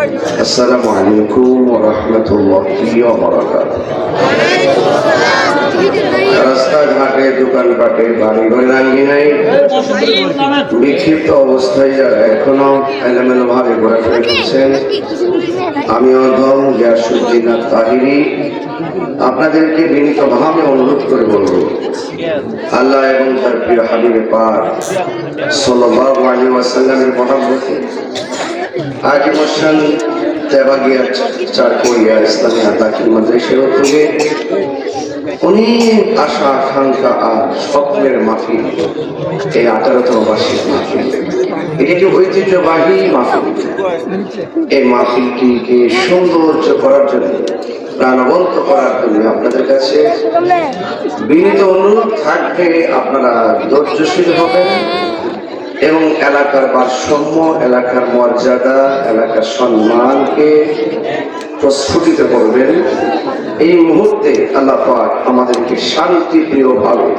আসসালামু আলাইকুম ওয়া রাহমাতুল্লাহি ওয়া বারাকাতুহু। রাস্তাঘাটে, দোকানপাটে, বাড়িঘরে, আঙ্গিনায় বিক্ষিপ্ত অবস্থায় যারা এখনো এলোমেলো ভাবে ঘোরাফেরা করছেন, আমি অধম গিয়াসউদ্দিন তাহিরি আপনাদেরকে বিনীতভাবে অনুরোধ করে বলবো, আল্লাহ এবং তার প্রিয় হাবিবে পাক সাল্লাল্লাহু আলাইহি ওয়াসাল্লামের মহব্বতে আজিমুসান তেবাগিয়া চারকোরিয়া ইসলামিয়া দাখিল মাদ্রাসার উদ্যোগে অনেক আশা আকাঙ্ক্ষা আর স্বপ্নের মাহফিল, এই 18তম বার্ষিক মাহফিল, এটি একটি ঐতিহ্যবাহী মাহফিল। এই মাহফিলটিকে সৌন্দর্য করার জন্য, প্রাণবন্ত করার জন্য আপনাদের কাছে বিনীত অনুরোধ থাকবে, আপনারা ধৈর্যশীল হবেন এবং এলাকার ভারসাম্য, এলাকার মর্যাদা, এলাকার সম্মানকে প্রস্ফুটিত করবেন। এই মুহূর্তে আল্লাহ পাক আমাদেরকে শান্তিপ্রিয় ভাবে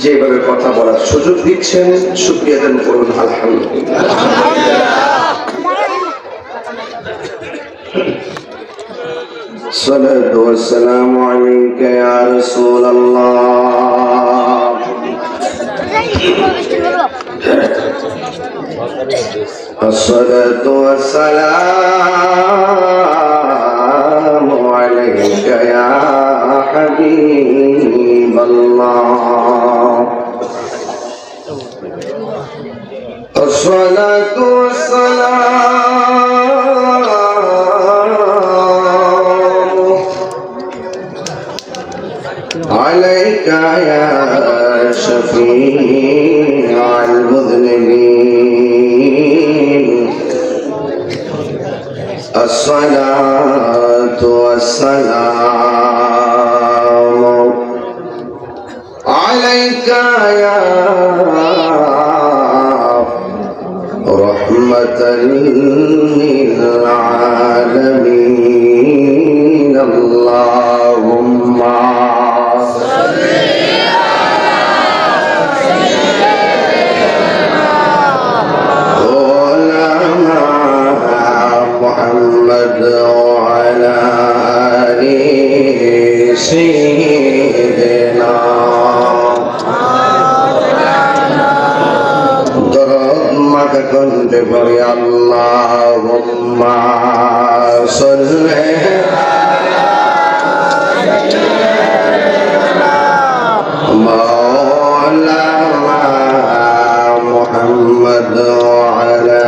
যেভাবে কথা বলার সুযোগ দিচ্ছেন, শুকরিয়া দান করুন আলহামদুলিল্লাহ। সালাতু ওয়াসসালামু আলাইকা ইয়া রাসূলুল্লাহ। আসসালাতু ওয়াসসালামু আলাইকা ইয়া হাবিবাল্লাহ। আসসালাতু ওয়াসসালামু আলাইকা ইয়া শাফীআল মুযনিবিন। আসসালাতু ওয়াসসালামু আলাইকা ইয়া রাহমাতাল লিল আলামিন। আল্লাহুম্মা محمد وعلى آل سيدنا درود مدد كنت بري اللهم صل مولانا محمد وعلى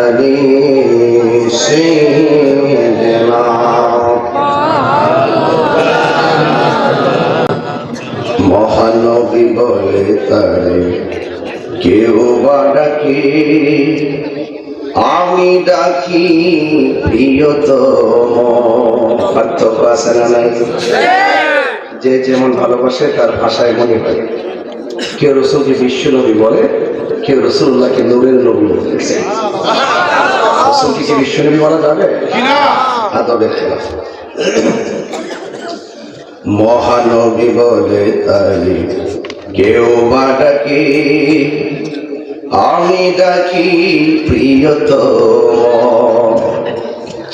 آل سيدنا মহানবী বলে তারে কেউ বা ডাকে, আমি ডাকি প্রিয়তম। পার্থক্য আছে না নাই? যে যেমন ভালোবাসে তার ভাষায় মনে হয়। কেউ রসুলকে বিশ্ব নবী বলে, কেউ রসুল্লাহকে নূরের নবী বলতেছে। রসুলকে কি বিশ্ব নবী বলা যাবে? আদবের খেলাফ। মহানবী বলে তাই কেউ বা ডাকে, আমি ডাকি প্রিয়তম।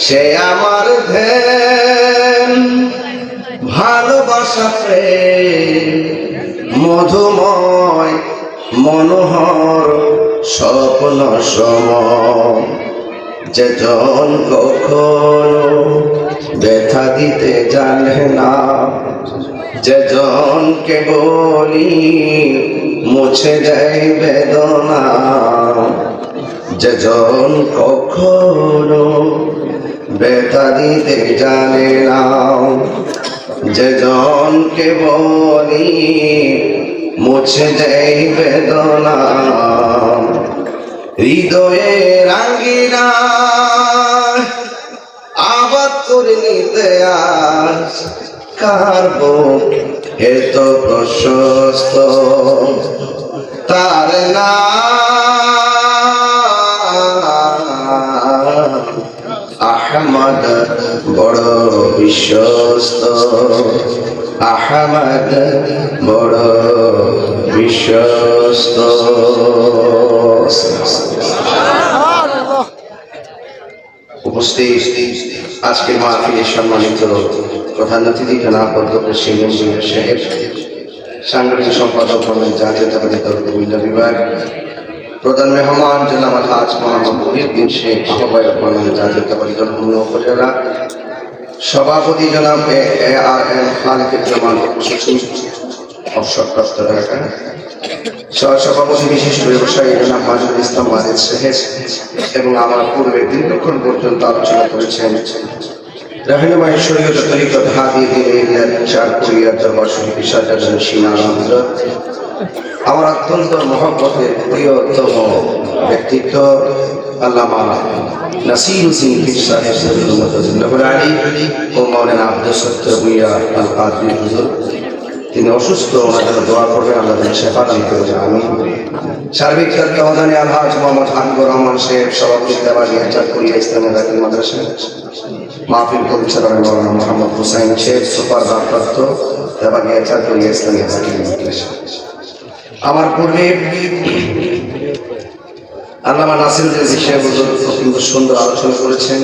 সে আমার ধ্যান, ভালোবাসা প্রেম, মধুময় মনোহর স্বপ্ন সম। যেজন কখনো ব্যথা দিতে জানে না, যেজনকে বলি মুছে যায় বেদনা, যেজন কখনো ব্যথা দিতে জানে না, যেজনকে বলি মুছে যায় বেদনা। হৃদয়ের আঙ্গিনা আবাদ করে নিতে আস, কার বুক এত প্রশস্ত, তার নাম আহমদ বড় বিশ্বস্ত। আহমদ বড় বিশ্বস্ত। উপস্থিত আজকের মাহফিলের সম্মানিত প্রধান অতিথি জনাব অধ্যক্ষ সাহেব, সাংগঠনিক সম্পাদক জাতীয়তাবাদী দল কুমিল্লা বিভাগ, প্রধান মেহমান জনাব আলহাজ মোহাম্মদ মহিউদ্দিন শেখ, আহ্বায়ক জাতীয়তাবাদী দল খুলনা উপজেলা, সভাপতি জনাব ARM খালিকুজ্জামান সচিব অবসরপ্রাপ্ত ঢাকা, সহসভাপতি বিশিষ্ট ব্যবসায়ী জনাব মাজুল ইসলাম ওয়াজেদ সাহেব এবং আমার পূর্বে দীর্ঘক্ষণ পর্যন্ত আলোচনা করেছেন রাহনুমায়ে শরীয়ত তরিকত হাদি দিনের চার কুরিয়ার দরবার শরীফ ইশারাতুল সিনা হযরত, আমার অত্যন্ত মহব্বতের প্রিয়তম ব্যক্তিত্ব আল্লামা নাসিরুদ্দিন পীর সাহেব সাল্লাল্লাহু আলাইহি ও মাওলানা আব্দুস সত্তার ভূঁইয়া আল কাদরি হুজুর, তিনি অসুস্থ, ওনার জন্য দোয়া করবেন, আল্লাহ তাআলা শিফা দান করবেন, আমিন। সার্বিক তত্ত্বাবধানে আলহাজ মোহাম্মদ হাবিবুর রহমান সাহেব, সভাপতি দেওয়ানিয়া চাঁদপুরিয়া ইসলামিয়া দাখিল মাদ্রাসা, মাহফিল পরিচালনায় মাওলানা মোহাম্মদ হুসাইন সাহেব, সুপার ভারপ্রাপ্ত দেওয়ানিয়া চাঁদপুরিয়া ইসলামিয়া দাখিল মাদ্রাসা। আমার পূর্বে আল্লামা নাসিরুদ্দিন সাহেব অত্যন্ত সুন্দর আলোচনা করেছেন,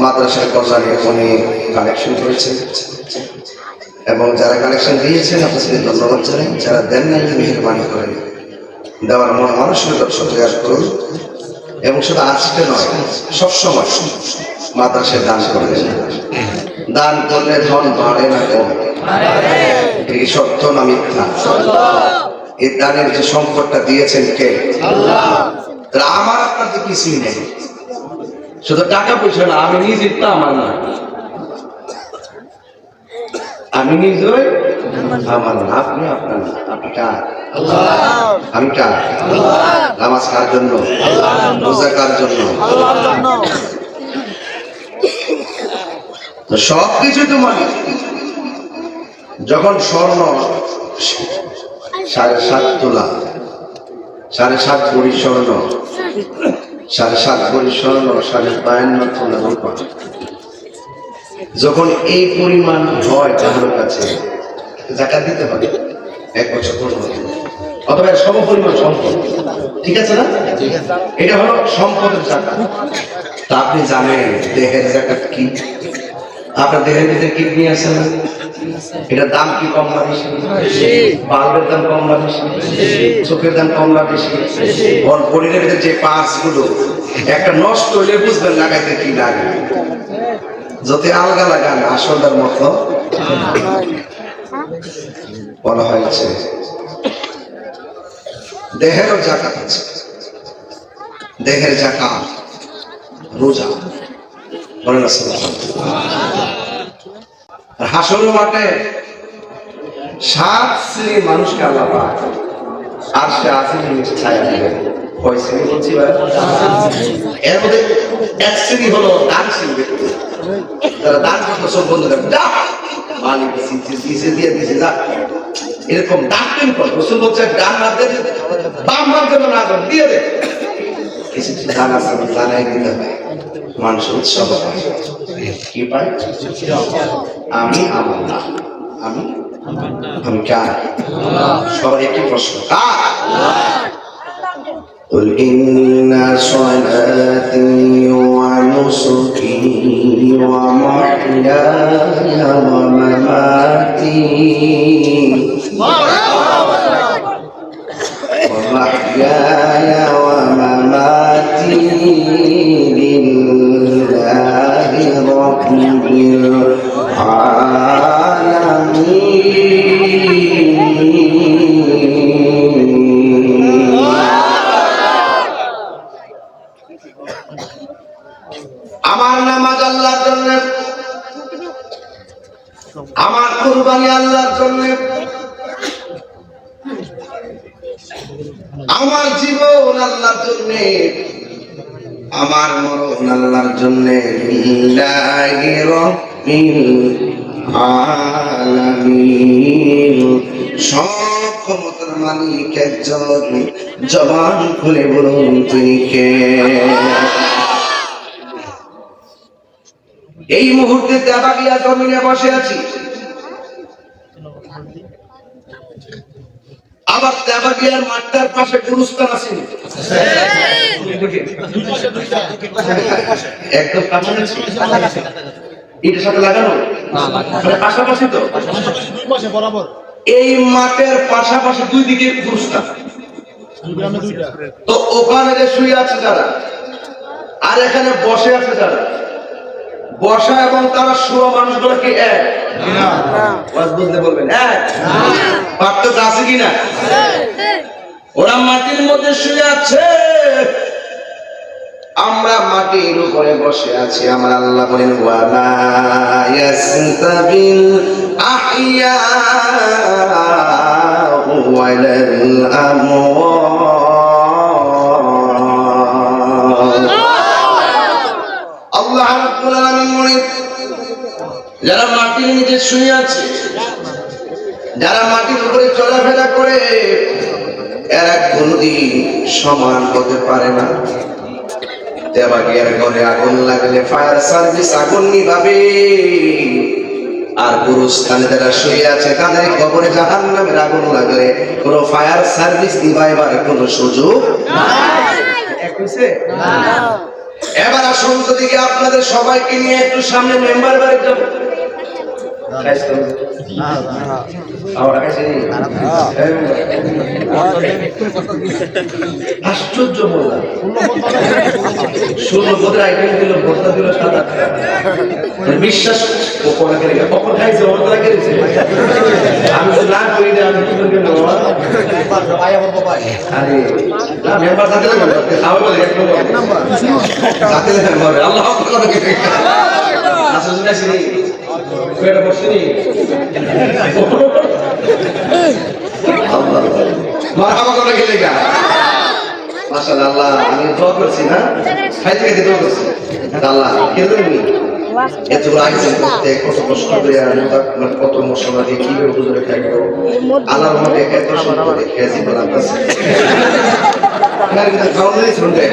মাদ্রাসার কল্যাণে অনেক কালেকশন করেছেন এবং যারা কালেকশন দিয়েছেন আপনাদের ধন্যবাদ জানাই, যারা দেন নাই মেহেরবানি করেন, দেওয়ার মন মানসিকতা সজাগ করুন এবং শুধু আজকে নয় সবসময় মাদ্রাসায় দান করবেন। দান করলে ধন বাড়ে না কমে, এই সত্য না মিথ্যা? এই দানের যে সম্পদটা দিয়েছেন কে? আল্লাহ। আমার আপনার তো কিছুই নেই, শুধু টাকা পয়সা না, আমি নিজে তো আমার না, আমি নিজে আমার না, আপনি আপনার না, আপনি কার? আমি কার? নামাজ কার জন্য? রোজা কার জন্য? তো সবকিছু তোমার। যখন স্বর্ণ 7.5 তোলা, 7.5 ভরি স্বর্ণ, 7.5 ভরি স্বর্ণ, 52.5 তোলা রূপা, যখন এই পরিমাণ হয় কারোর কাছে, যাকাত দিতে হবে 1 বছর পর, অথবা সম পরিমাণ সম্পদ, ঠিক আছে না? এটা হলো সম্পদের যাকাত। তা আপনি জানেন দেহের যাকাত কি? আপনার দেহের ভিতরে কিডনি আছে না? এটার দাম কি কম না বেশি? বাল্বের দাম কম না বেশি? চোখের দাম কম না বেশি? ওর শরীরের ভিতরে যে পার্টস গুলো একটা নষ্ট হইলে বুঝবেন লাগাইতে কি লাগে, যত আলগা লাগান আসলটার মতো বলা হয়েছে। দেহেরও যাকাত আছে, দেহের যাকাত রোজা, বলেন না? হাসরের মাঠে 7 শ্রেণীর মানুষকে আল্লাহ পাক আর সে আছে নিচে ছায়া দিবে। কয় শ্রেণী বলছি ভাই? এর মধ্যে 1 শ্রেণী হলো দান শ্রেণী, যারা দান করতে সব বন্ধ করে মালিক দিছে দিয়ে দিছে যা, এরকম দান কেন করে? রাসূল বলছে দান না দে, বাম বাম যেন না করে দিয়ে দে। কিছু দান আছে জানাই দিতে হবে, মানুষ উৎসব পায়, কি পায়? আমি আমার না, আমি কার? সবার একটি প্রশ্ন, কার? قل إن صلاتي ونسكي ومحياي ومماتي لله رب আমার নামাজ আল্লাহর জন্য, আমার কুরবানি আল্লাহর জন্য, আমার জীবন আল্লাহর জন্য, আমার মরণ আল্লাহর জন্য। লিল্লাহি রাব্বিল আলামিন। সব ক্ষমতার মালিক একজন, জবান খুলে বলুন তিনি কে? এই মুহূর্তে দেবাগিয়া জমিনে বসে আছি, আবার তেবাগিয়ার মাঠটার পাশে গুরুস্থান আছে একদম কাছাকাছি, এটার সাথে লাগানো পাশাপাশি তো বরাবর। এই মাঠের পাশাপাশি দুই দিকে গুরুস্থান, তো ওখানে যে শুয়ে আছে যারা আর এখানে বসে আছে যারা, বসা এবং তারা শোয়া মানুষগুলো কি এক? বুঝতে বলবেন এক, পার্থক্য আছে কিনা? ওরা মাটির মধ্যে শুয়ে আছে, আমরা মাটির উপরে বসে আছি। আমার আল্লাহ বলেন ওয়া মা ইয়াস্তাবিল আহইয়া ওয়ালাল আমওয়াত। আল্লাহ রাব্বুল আলামিন বলেন যারা মাটির নিচে শুয়ে আছে, যারা মাটির উপরে চলাফেরা করে, এরা কোনদিন সমান হতে পারে না। দেবাগিয়ার ঘরে আগুন লাগলে ফায়ার সার্ভিস আগুন নিভাবে, আর গুরুস্থানে যারা শুয়ে আছে তাদের কবরে জাহান্নামের আগুন লাগলে কোনো ফায়ার সার্ভিস নিভাইবার কোনো সুযোগ নাই। এবার আসুন তো দিকে আপনাদের সবাইকে নিয়ে একটু সামনে মেম্বার বাড়ি যাব। আশ্চর্য বললাম, 16 পদের আইটেম দিল, ভর্তা দিল 7-8 বিশ্বাস কখন খাইছে ওরা খেয়েছে। আমি তো না করি না, আমি কি করবো আরে মেম্বার সাথে খাওয়া বলে এক নম্বর সাথে মেম্বার আল্লাহ আসলে আসেনি পেটে বসেনি মারহাবা করে গেলে গা মাশাআল্লাহ। আমি দোয়া করছি না, খাইতে খাইতে দোয়া করছি আল্লাহ কেঁদেনি এত আয়োজন করতে, কত কষ্ট করে কত মশলা দিয়ে কিভাবে হুজুরে খাইব। আল্লাহর মধ্যে এত সুন্দর খেয়েছি বলার কাছে খাওয়া নেই শুনবে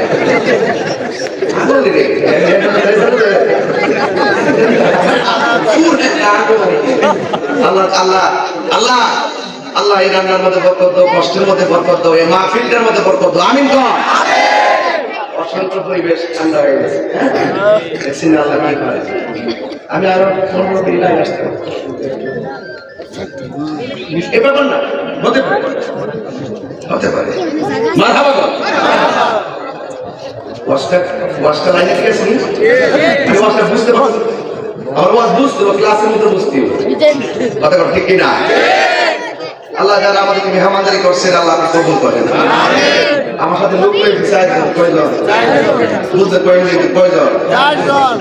আল্লাহ আল্লাহ আল্লাহ আল্লাহ এই রান্নার মধ্যে বরকত দাও, কষ্টের মধ্যে বরকত দাও, এই মাহফিলটার মধ্যে বরকত দাও। আমিন কর। অশান্ত পরিবেশ ঠান্ডা হয়ে গেছে, দেখছি না আল্লাহ কি করে। আমি আরো 15 দিন লাগে আসতে এবার না হতে পারে, হতে পারে মারহাবা কর। ওয়াজটা লাইনে ঠিক আছে, আমি ওয়াজটা বুঝতে পারছি, আমার ওয়াজ বুঝতে হবে, ক্লাসের মধ্যে বুঝতে হবে, কথা কর ঠিক কিনা? আল্লাহ যারা আমাদেরকে মেহমানদারি করছেন আল্লাহ আপনি কবুল করেন। আমার সাথে লোক রয়েছে চারজন, কয়জন বুঝতে কয়জন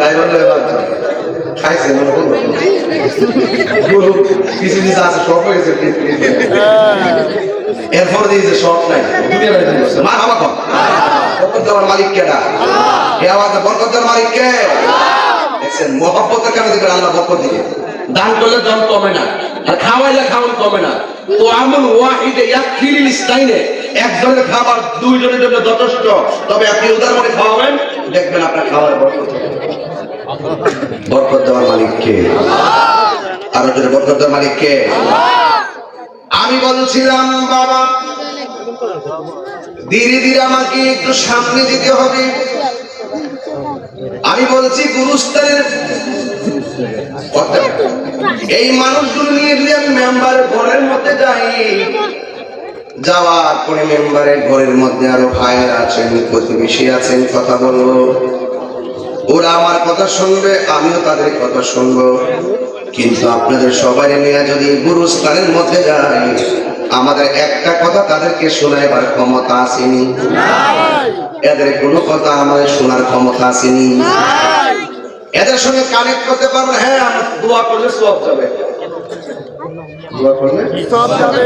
তাই বললে খাইছে মনে করবো কিছু কিছু আছে শখ হয়েছে, এরপরে দিয়েছে শখ নাই মা বাবা কম বরকত দেওয়ার মালিক কেডা? এ আওয়াজ বরকত দেওয়ার মালিক কে? দেখছেন মহব্বতের কারণে দেখবেন আল্লাহ বরকত দিবে। দান করলে দান কমে না, আর খাওয়াইলে খাওয়ান কমে না। তো আমল ওয়াহিদে ইয়াকফিল ইসনাইনে, একজনের খাবার দুইজনের জন্য যথেষ্ট। তবে আপনি উদাহরণে খাওয়াবেন, দেখবেন আপনার খাওয়ার বরকত হবে। বরকত দেওয়ার মালিক কে? আরো জোরে বরকত দেওয়ার মালিক কে? আমি বলছিলাম বাবা ধীরে ধীরে আমাকে একটু সামনে যেতে হবে। আমি বলছি গুরুস্থানের এই মানুষগুলো নিয়ে যদি আমি মেম্বারের ঘরের মধ্যে যাই, যাওয়ার পরে মেম্বারের ঘরের মধ্যে আরো ভাইয়ের আছেন, প্রতিবেশী আছেন, কথা বলবো, ওরা আমার কথা শুনবে, আমিও তাদের কথা শুনবো। কিন্তু আপনাদের সবাই নিয়ে যদি গুরুস্থানের মধ্যে যাই, আমাদের একটা কথা তাদেরকে শোনাইবার ক্ষমতা আসেনি, এদের কোনো কথা আমাদের শোনার ক্ষমতা আসেনি। এদের সঙ্গে কানেক্ট করতে পারবো, হ্যাঁ আমরা দোয়া করলে সওয়াব যাবে, দোয়া করলে সওয়াব যাবে।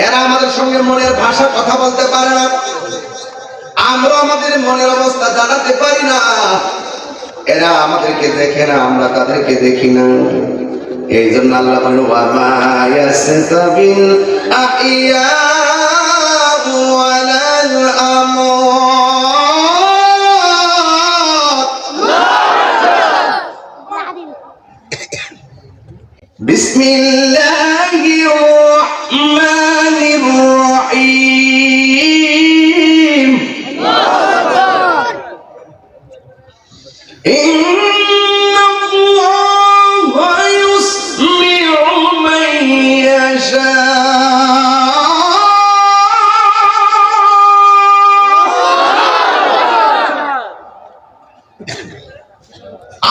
এরা আমাদের সঙ্গে মনের ভাষা কথা বলতে পারে না, আমরা আমাদের মনের অবস্থা জানাতে পারি না। এরা আমাদেরকে দেখে না, আমরা তাদেরকে দেখি না। এই জন্য আল্লাহ বলেন ওয়া মা ইয়াসতাবিল আহইয়া ওয়ালাল আমওয়াত। বিসমিল্লাহির রাহমানির ইন্নাল্লাহা ইউসমিউ মান ইয়াশা।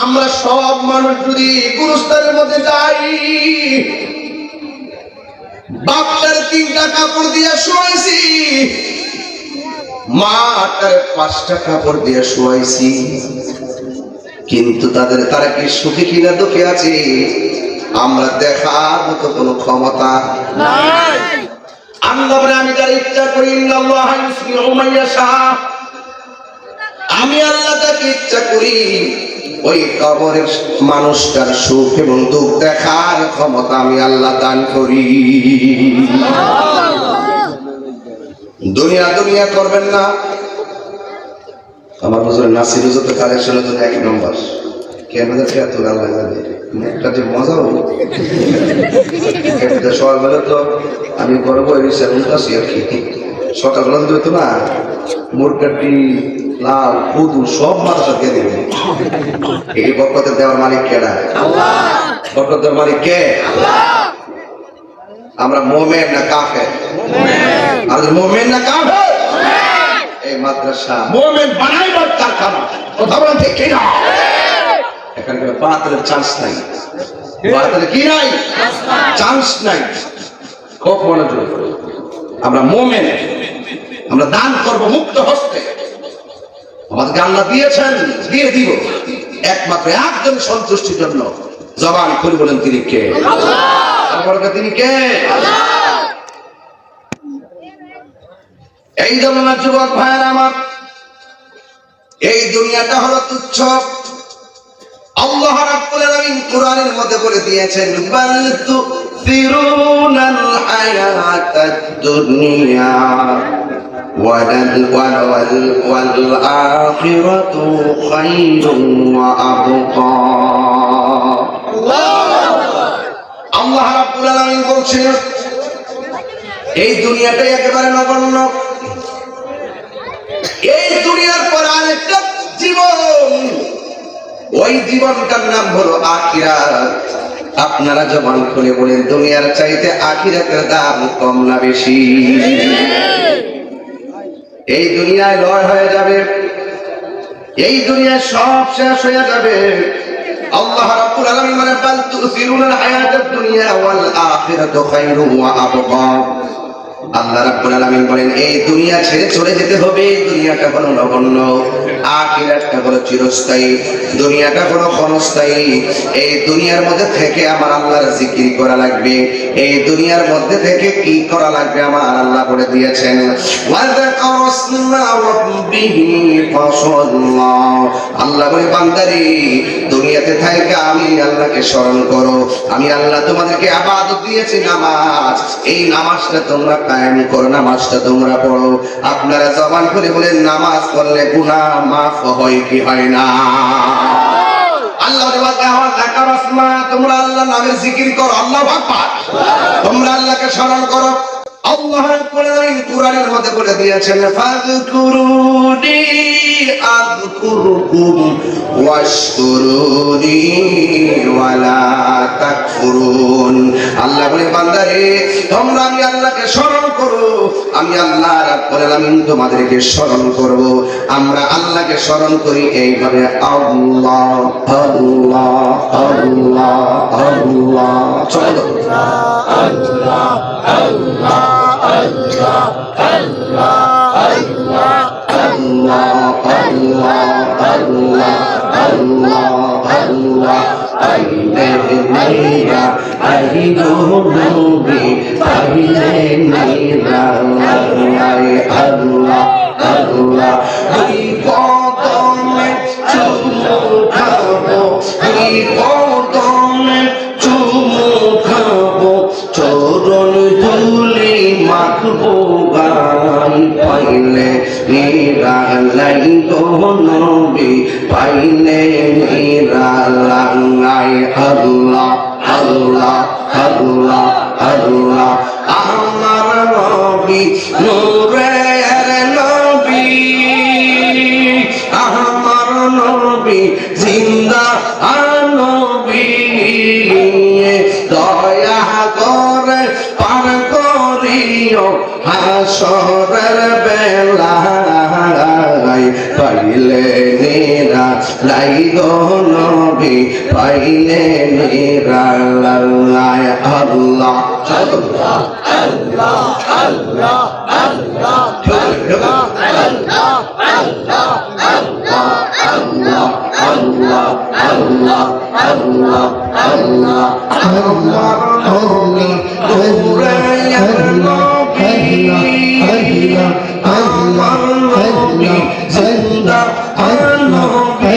আমরা সব মানুষ যদি গুরুস্থানের মধ্যে যাই, বাপটার 3টা কাপড় দিয়ে শোয়াইছি, মাটার 5টা কাপড় দিয়ে শোয়াইছি, কিন্তু তারা কি সুখী কিনা দুঃখে আছে আমরা দেখার মতো কোনো ক্ষমতা নাই। আল্লাহ বলে আমি যার ইচ্ছা করি, ইন্নাল্লাহা ইউসমিউ মান ইয়াশা, আমি আল্লাহ তাকে ইচ্ছা করি ওই কবরের মানুষটার সুখ এবং দুঃখ দেখার ক্ষমতা আমি আল্লাহ দান করি। দুনিয়া দুনিয়া করবেন না। আমার হুজুর নাসির হুজুর তো কালেকশনের জন্য 1 নম্বর। কেমনে এত আল্লাহ জানে, একটা যে মজা হলো সকালবেলা তো আমি করবো আর কি, সকালবেলা তো হইতো না মুরগাটি লাল পুদু সব মাদ্রাসা দিয়ে দেবে। এই বরকতের দেওয়ার মালিক কেডা? বরকত দেওয়ার মালিক কে? আমরা মোমেন না কাফের? আর মোমেন না কাফের? এই মাদ্রাসা মোমেন বানাইবার কারখানা। কথা বলেন ঠিক কিনা? এখানে কোনো বাতিলের চান্স নাই। বাতিলের কি নাই? চান্স নাই। খুব মনোযোগ। আমরা মোমেন, আমরা দান করব মুক্ত হস্তে। আমাদেরকে আল্লাহ দিয়েছেন, দিয়ে দিব একমাত্র একজন সন্তুষ্টির জন্য। জবান খুলে বলেন তিনি কে? আল্লাহ। তিনি কে? এই জন্য না যুবক ভাইয়েরা আমার, এই দুনিয়াটা হলো তুচ্ছ। আল্লাহ রাব্বুল আলামিন কোরআনের মধ্যে বলে দিয়েছেন, বাল তুসিরুনাল হায়াতাদ দুনিয়া ওয়াল আখিরাতু খায়রুন ওয়া আবকা। আল্লাহ রাব্বুল আলামিন বলছেন এই দুনিয়াটাই একেবারে নগণ্য। এই দুনিয়ার পর আরেকটা জীবন, ওই জীবনটার নাম হলো আখিরাত। আপনারা জবান খুলে বলেন, দুনিয়ার চাইতে আখিরাতের দাম কম না বেশি? এই দুনিয়ায় লয় হয়ে যাবে, এই দুনিয়ায় সব শেষ হয়ে যাবে। আল্লাহ রাব্বুল আলামিন বলেন, বাল তুসিরুনাল হায়াতাদ দুনিয়া ওয়াল আখিরাতু খায়রুন ওয়া আবকা। আল্লাহ রাব্বুল আলামিন বলেন, এই দুনিয়া ছেড়ে চলে যেতে হবে। দুনিয়াটা হলো নগণ্য, আখিরাতটা হলো চিরস্থায়ী, দুনিয়াটা হলো ক্ষণস্থায়ী। এই দুনিয়ার মধ্যে থেকে আমার আল্লাহর জিকির করা লাগবে। এই দুনিয়ার মধ্যে থেকে কি করা লাগবে আমার আল্লাহ বলে দিয়েছেন, আল্লাহ বলে, বান্দারে দুনিয়াতে থাইকা আমি আল্লাহকে স্মরণ করো। আমি আল্লাহ তোমাদেরকে ইবাদত দিয়েছি নামাজ, এই নামাজটা তোমরা কায়েম করো, নামাজটা তোমরা পড়ো। আপনারা জবান করে বলেন, নামাজ পড়লে গুনাহ মাফ হয় কি হয় না? আল্লাহ তোমরা আল্লাহ নামের জিকির করো, আল্লাহু আকবার, তোমরা আল্লাহকে স্মরণ করো। আল্লাহ কোরআনের মধ্যে বলে দিয়েছেন, ফাযকুরুনি আযকুরুকুম ওয়াশকুরুনি ওয়ালা তাকফুরুন। আল্লাহ বলে, বান্দারে তোমরা আমি আল্লাহকে স্মরণ করো, আমি আল্লাহ রাব্বুল আলামিন তোমাদেরকে স্মরণ করব। আমরা আল্লাহকে স্মরণ করি এইভাবে, আল্লাহ আল্লাহ আল্লাহ আল্লাহ। চলো আল্লাহ আল্লাহ আল্লাহ আল্লাহ আল্লাহ আল্লাহ আল্লাহ আল্লাহ আল্লাহ আল্লাহ। আইলে মেরা আহিদো নবী, আইলে মেরা আল্লাহ আল্লাহ। ওই কদমে চুমু খাবো, ওই কদমে চুমু খাবো, চরণ ধুলি মাখবো গান। পাইলে নিরালাই গো নবী, পাইলে নিরালাই। আল্লাহ আল্লাহ আল্লাহ আল্লাহ। আমার নবী নূরের নবী, আমার নবী জিন্দা নবী দয়া করে পার করিও হাসরের বেলায় পাইলে নিরা লাই গো নবী পাইলে নিরা লাই আল্লাহ আল্লাহ আল্লাহ আল্লাহ আল্লাহ আল্লাহ আল্লাহ আল্লাহ আল্লাহ আল্লাহ আল্লাহ আল্লাহ আল্লাহ নবী দৌড়ায়া নবী আমার নবী জিন্দা নবী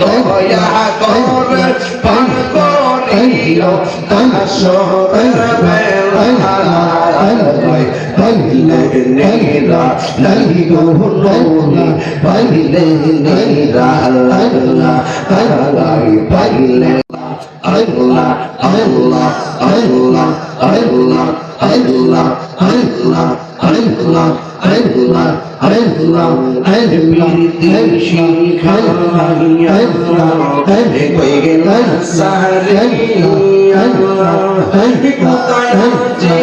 দয়া করে পার করিও হাসরের বেলায় পাইলে নিরা লাই গো নবী পাইলে নিরা আল্লাহ পাইলে আল্লাহ আল্লাহ আল্লাহ আল্লাহ আল্লাহ আল্লাহ আল্লাহ আল্লাহ আল্লাহ দিন শিখাইয়া কই গেল সারিয়া কোথায় যে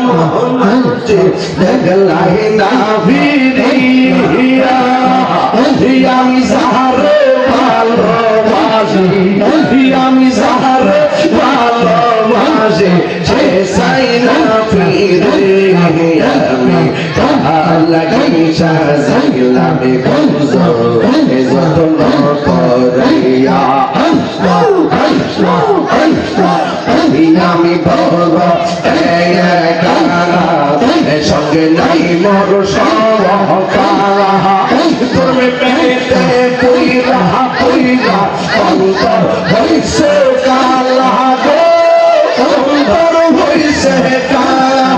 মোহাম্মদ দেখলাই না ফিরিয়া আমি সাহারে ভালোবাসি আমি সাহারে ভালোবাসি সে সাই না ফিরে আমি লাগি সাজাইলাম গঞ্জো যতন করিয়া আমি বড় সঙ্গে নাই মোর সহকারা তুমি পেতে পুইরা পুইরা অন্তর হইছে কালা গো অন্তর হইছে কালা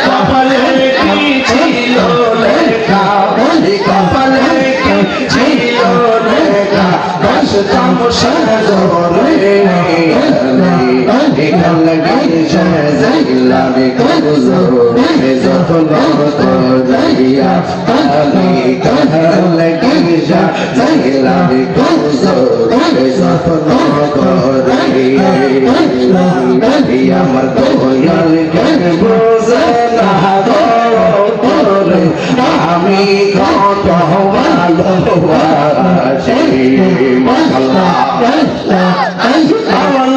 কপালে কি ছিল লেখা কপালে কি ছিল লেখা বসতাম সাগরে এখান গেছে যাইলাম কবজো যতন করিয়া আমি কাহার গেছে যাইলাম কবজো যতন করিয়া আমার দয়াল জ্ঞান বোঝে না করে আমি কত ভালোবাসি আল্লাহ আমার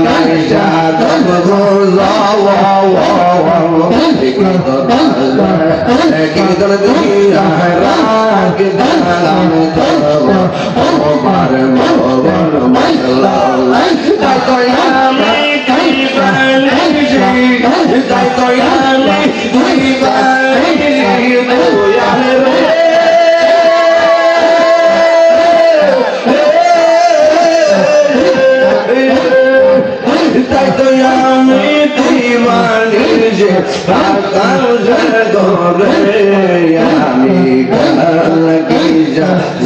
নাই যাদব কীর্তন দিয়া রাগ দালাম তব আমার মন মহলা তাই তো আমি তুই বানিয়েছি তাই তো আমি তুই বানিয়েছি তাই তো আমি তুই বানিয়েছি পাতাল ধরে আমি গাল কি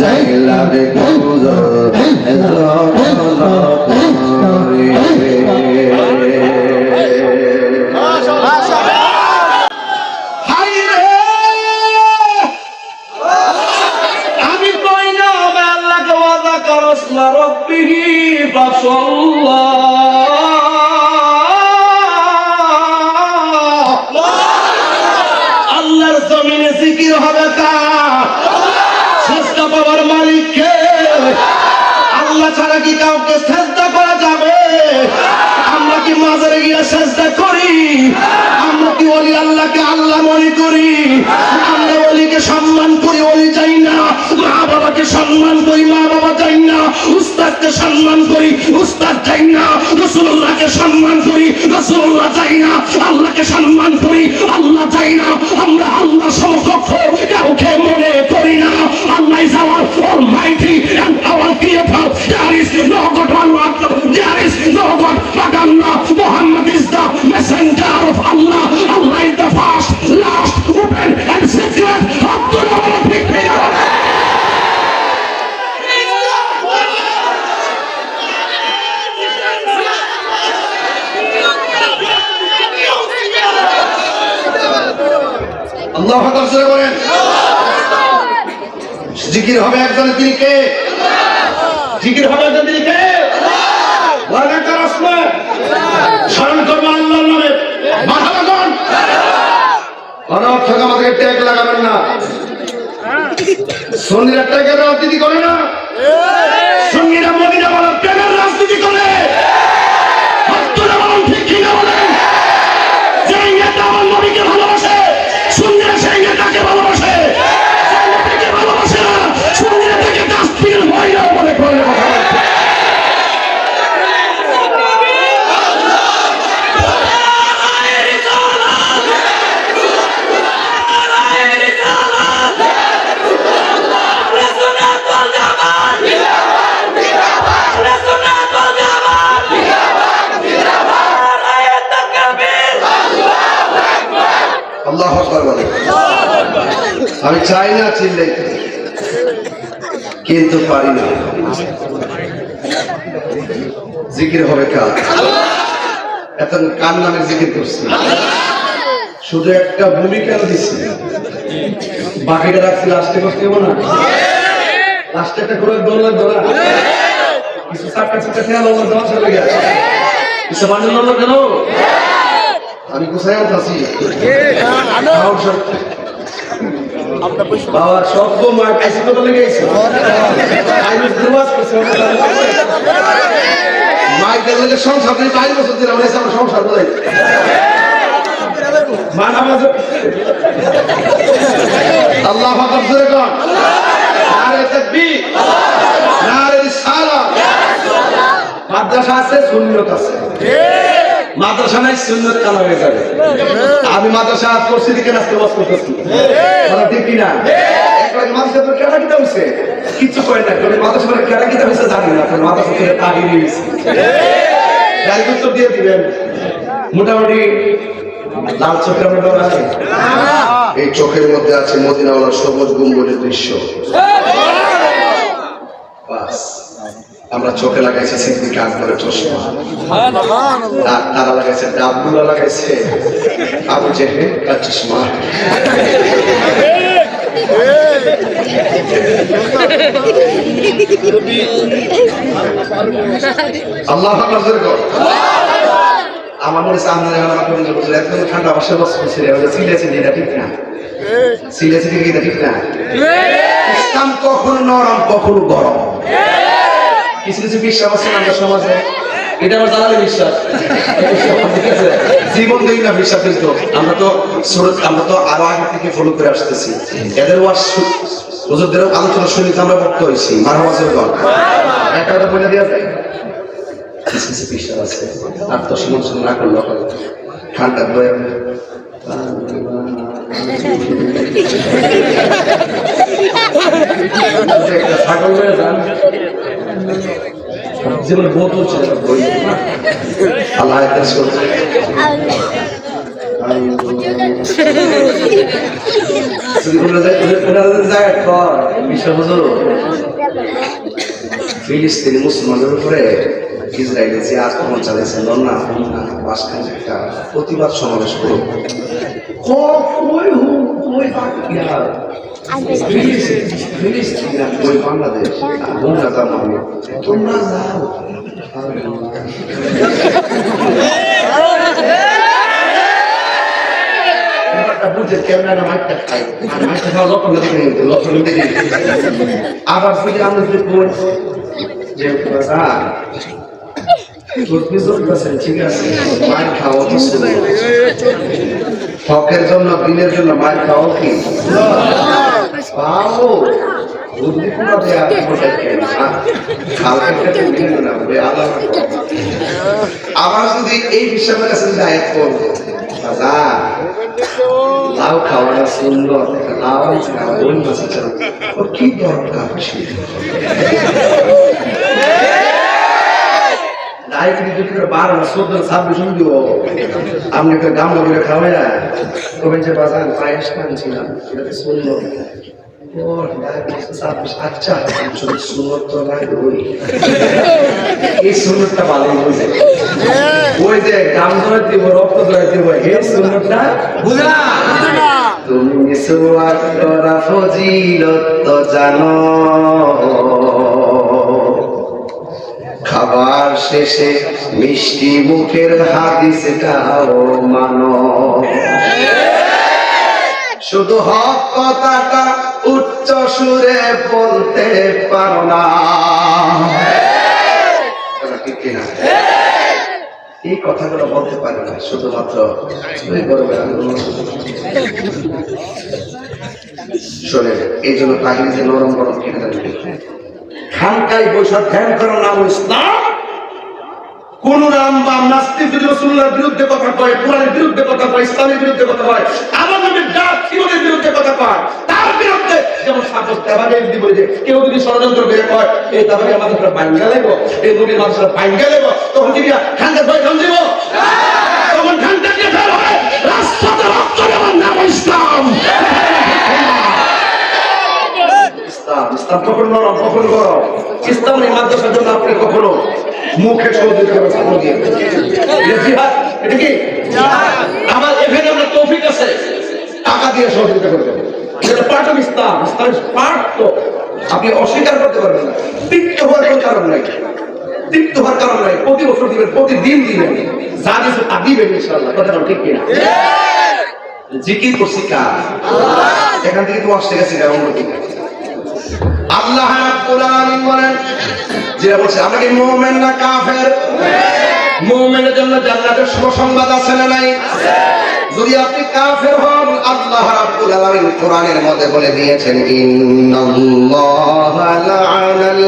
যাইলাম গঞ্জো আমি কই না আল্লাহকে ওয়াদা করস না রব্বিহি আল্লাহর জমিনে জিকির হবে কার? সেজদা পাওয়ার মালিক কে? আল্লাহ ছাড়া কি কাউকে সেজদা করা যাবে? আমরা কি মাজারে গিয়ে সেজদা করি? আমরা কি ওলি আল্লাহকে আল্লাহ মনে করি? আমরা ওলিকে সম্মান করি, ওলি চাই না। মা বাবাকে সম্মান করি, মা বাবা চাই না। উস্তাদকে সম্মান করি, উস্তাদ চাই না। রাসূলুল্লাহকে সম্মান করি, রাসূলুল্লাহ চাই না। আল্লাহকে সম্মান করি, আল্লাহ চাই না। আমরা আল্লাহ সমকক্ষ কাউকে মনে করি না। আল্লাহ is our almighty and our creator. There is no God but there is no God but Allah. Muhammad is the messenger of Allah. Allah is the first, last, open and secret of the Prophet. আল্লাহু আকবার জোরে বলেন। জিকির হবে একজনের, তিনি কে? জিকির হবে একজন, তিনি কে? বলেন কার আসলে স্মরণ করবো আল্লাহর নামে। মাথা লাগান, অনর্থক আমাদেরকে ট্যাগ লাগাবেন না। সুন্নিরা ট্যাগের রাজনীতি করে না, সুন্নিরা মদিনা বলার ট্যাগের রাজনীতি করে। ভক্তরা বলেন ঠিক কিনা বলেন। যে নেতা আমার নবীকে ভালোবাসে, সুন্নিরা সেই নেতাকে ভালোবাসে। যে নবীকে ভালোবাসে না, সুন্নিরা তাকে ডাস্টবিনের ময়লা বলে করে কথা বলে। আল্লাহু আকবার বলে। আমি চাই না চিল্লাইতে, কিন্তু পারি না। জিকির হবে কার? এখন কার নামে জিকির করছি? শুধু একটা ভূমিকা দিচ্ছি, বাকিটা রাখছি লাস্টে করতে না। লাস্টে একটা করে দৌড়া কিছু চারটা চারটা খেয়াল আমার দেওয়া চলে গেছে, কিছু বানিয়ে হলো কেন? আমি কোথায় আছি? বাবা সব মার কাছে কত লেগেছে, মাইকের লেগে সংসার 5 বছর দিলাম, আমার সংসার বলে আল্লাহু আকবার জোরে কর। নারে তাকবীর, নারে রিসালাত। মাদ্রাসা আছে, সুন্নাত আছে। মাদ্রাসা নাই, সুন্নাত কালা হয়ে যাবে। আমি মাদ্রাসা করছি দিকে আজকে ওয়াজ করতেছি, বলা ঠিক কিনা? একবার মাদ্রাসা তো কেন কিতা হইছে কিছু কয় না, কারণ মাদ্রাসা কেন কিতা হইছে জানি না, কারণ মাদ্রাসা থেকে তাহিরি হইছে। ডাইরেক্ট উত্তর দিয়ে দিবেন। মোটামুটি লাল চোখের মধ্যে আছে, এই চোখের মধ্যে আছে মদিনাওয়ালার সবুজ গম্বুজের দৃশ্য। বাস, আমরা চোখে লাগাইছি সিদ্দিক আকবরের চশমা, আর তারা লাগাইছে ডাবগুলা লাগাইছে আবু জেহেল তার চশমা। আল্লাহু আকবার জোরে কর। আমার মনে সামনে একদম ঠান্ডা ভাষা বস করছে, সিলেছি এটা ঠিক না, সিলেছি এটা ঠিক না। ইসলাম কখনো নরম কখনো গরম। কিছু কিছু বিশ্বাস আছে আমাদের সমাজে, এটা আমার জানালে বিশ্বাস, জীবন দেই না বিশ্বাস। কিন্তু আমরা তো আরো আগে থেকে ফলো করে আসতেছি, এদের হুজুরদের আলোচনা শুনে আমরা ভক্ত হয়েছি। মারহাবাজের গল একটা বলে দেওয়া যায়, কিছু কিছু বিশ্বাস আছে আত্মসমর্থন না করলে ঠান্ডা বয়ে ছাগল হয়ে যান, যেমন বোতল ছিল আল্লাহ ফিলিস্তিনি মুসলমানদের উপরে ইসরায়েলি যে আক্রমণ চালিয়েছে, লন্না মাঝখানে একটা প্রতিবাদ সমাবেশ করো। বাংলাদেশ তোমরা যাও, আবার ঠিক আছে মায়ের খাওয়া হকের জন্য দিনের জন্য মায়ের খাওয়া কি পাও বুদ্ধি পুরো দেয়া আবার যদি এই বিষয়ের কাছে আয়াত করবো লাউ খাওয়াটা সুন্দর, লাউ বই মাছ কি দরকার আপনি গামলা করে খাওয়াইয়া কবে যে বাজার পায়েস ছিলাম সেটা সুন্দর। আচ্ছা সুন্দর তো লাগবে, এই সুন্দরটা ভালোই বুঝে। ওই যে গাম ধরে দিব, রক্ত ধরে দিব, এই সুন্দরটা বুঝে না। তুমি মিসওয়াক করা ফজিলত তো জানো, খাবার শেষে মিষ্টি মুখের হাদিসটাও মানো। শুধু হক কথাটা উচ্চ সুরে বলতে পারো না, ঠিক কিনা? এই কথাগুলো বলতে পারো না, শুধুমাত্র শোনেন। এই জন্য তাহিরিতে নরম গরম খেতে খানকায় বৈশাখ ধ্যান করার নাম ইসলাম। কোন রাম বা নাস্তিক যদি রাসূলুল্লাহর বিরুদ্ধে কথা কয়, কোরআনের বিরুদ্ধে কথা কয়, ইসলামের বিরুদ্ধে কথা কয়, আমার নবীর জাত জীবনের বিরুদ্ধে কথা কয়, তার বিরুদ্ধে যেমন সাপোর্ট দেবাকে যদি বলে যে কেউ যদি ষড়যন্ত্র করে কয় এই তাহলে আমাদের বাইঙ্গা লাগবো, এই নবীর মানুষরা বাইঙ্গা লাগবো, তখন কি খানকার ভয় খান দিব? তখন খানকা দিয়ে ফের হয় রাস্তাতে রক্ত দেওয়ার নাম ইসলাম। ইসলাম কখন নরম কখন গরম। ইসলামের মাদ্রাসার জন্য আপনি কখনো মুখে সহযোগিতা ব্যবস্থা দিয়ে এটা কি আমার এখানে আমরা তৌফিক আছে টাকা দিয়ে সহযোগিতা করতে হবে, এটা পার্ট অফ ইসলাম। ইসলামের পার্ট তো আপনি অস্বীকার করতে পারবেন না। তৃপ্ত হওয়ার কোনো কারণ নাই, তৃপ্ত হওয়ার কারণ নাই। প্রতি বছর দিবেন, প্রতিদিন দিবেন, যা কিছু তা দিবেন ইনশাআল্লাহ। কথা ঠিক কিনা? জিকির করছি কার? এখান থেকে তো আসতে গেছি অন্য দিকে। আল্লাহ রাব্বুল আলামিন বলেন যে বলছে আমরা কি মুমিন না কাফের? মুমিনের জন্য জান্নাতের সুসংবাদ আছে না নাই? যদি আপনি কাফের হন, আল্লাহ রাব্বুল আলামিন কোরআনের মধ্যে বলে দিয়েছেন ইন্নাল্লাহা লা'আনাল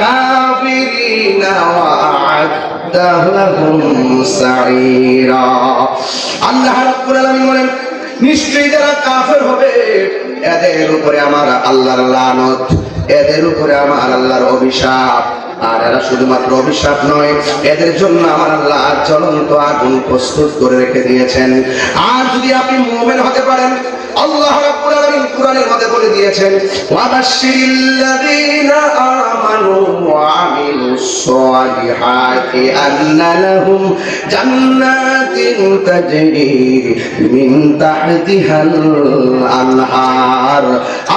কাফিরিনা ওয়া আ'আদ্দা লাহুম সাঈরা। আল্লাহ রাব্বুল আলামিন বলেন নিশ্চয়ই যারা কাফের হবে এদের উপরে আমার আল্লাহর লানত, এদের উপরে আমার আল্লাহর অভিশাপ। আর এরা শুধুমাত্র অভিশাপ নয়, এদের জন্য আমার আল্লাহ জ্বলন্ত আগুন প্রস্তুত করে রেখে দিয়েছেন। আর যদি আপনি মুমিন হতে পারেন, আল্লাহ রাব্বুল আলামিন কোরআনের মধ্যে বলে দিয়েছেন ওয়াবাশশিরিল্লাযীনা আমানু ওয়া আমিলুস সালিহাতি আন্না লাহুম জান্নাতিন তাজরি মিন তাহতিহাল আনহার।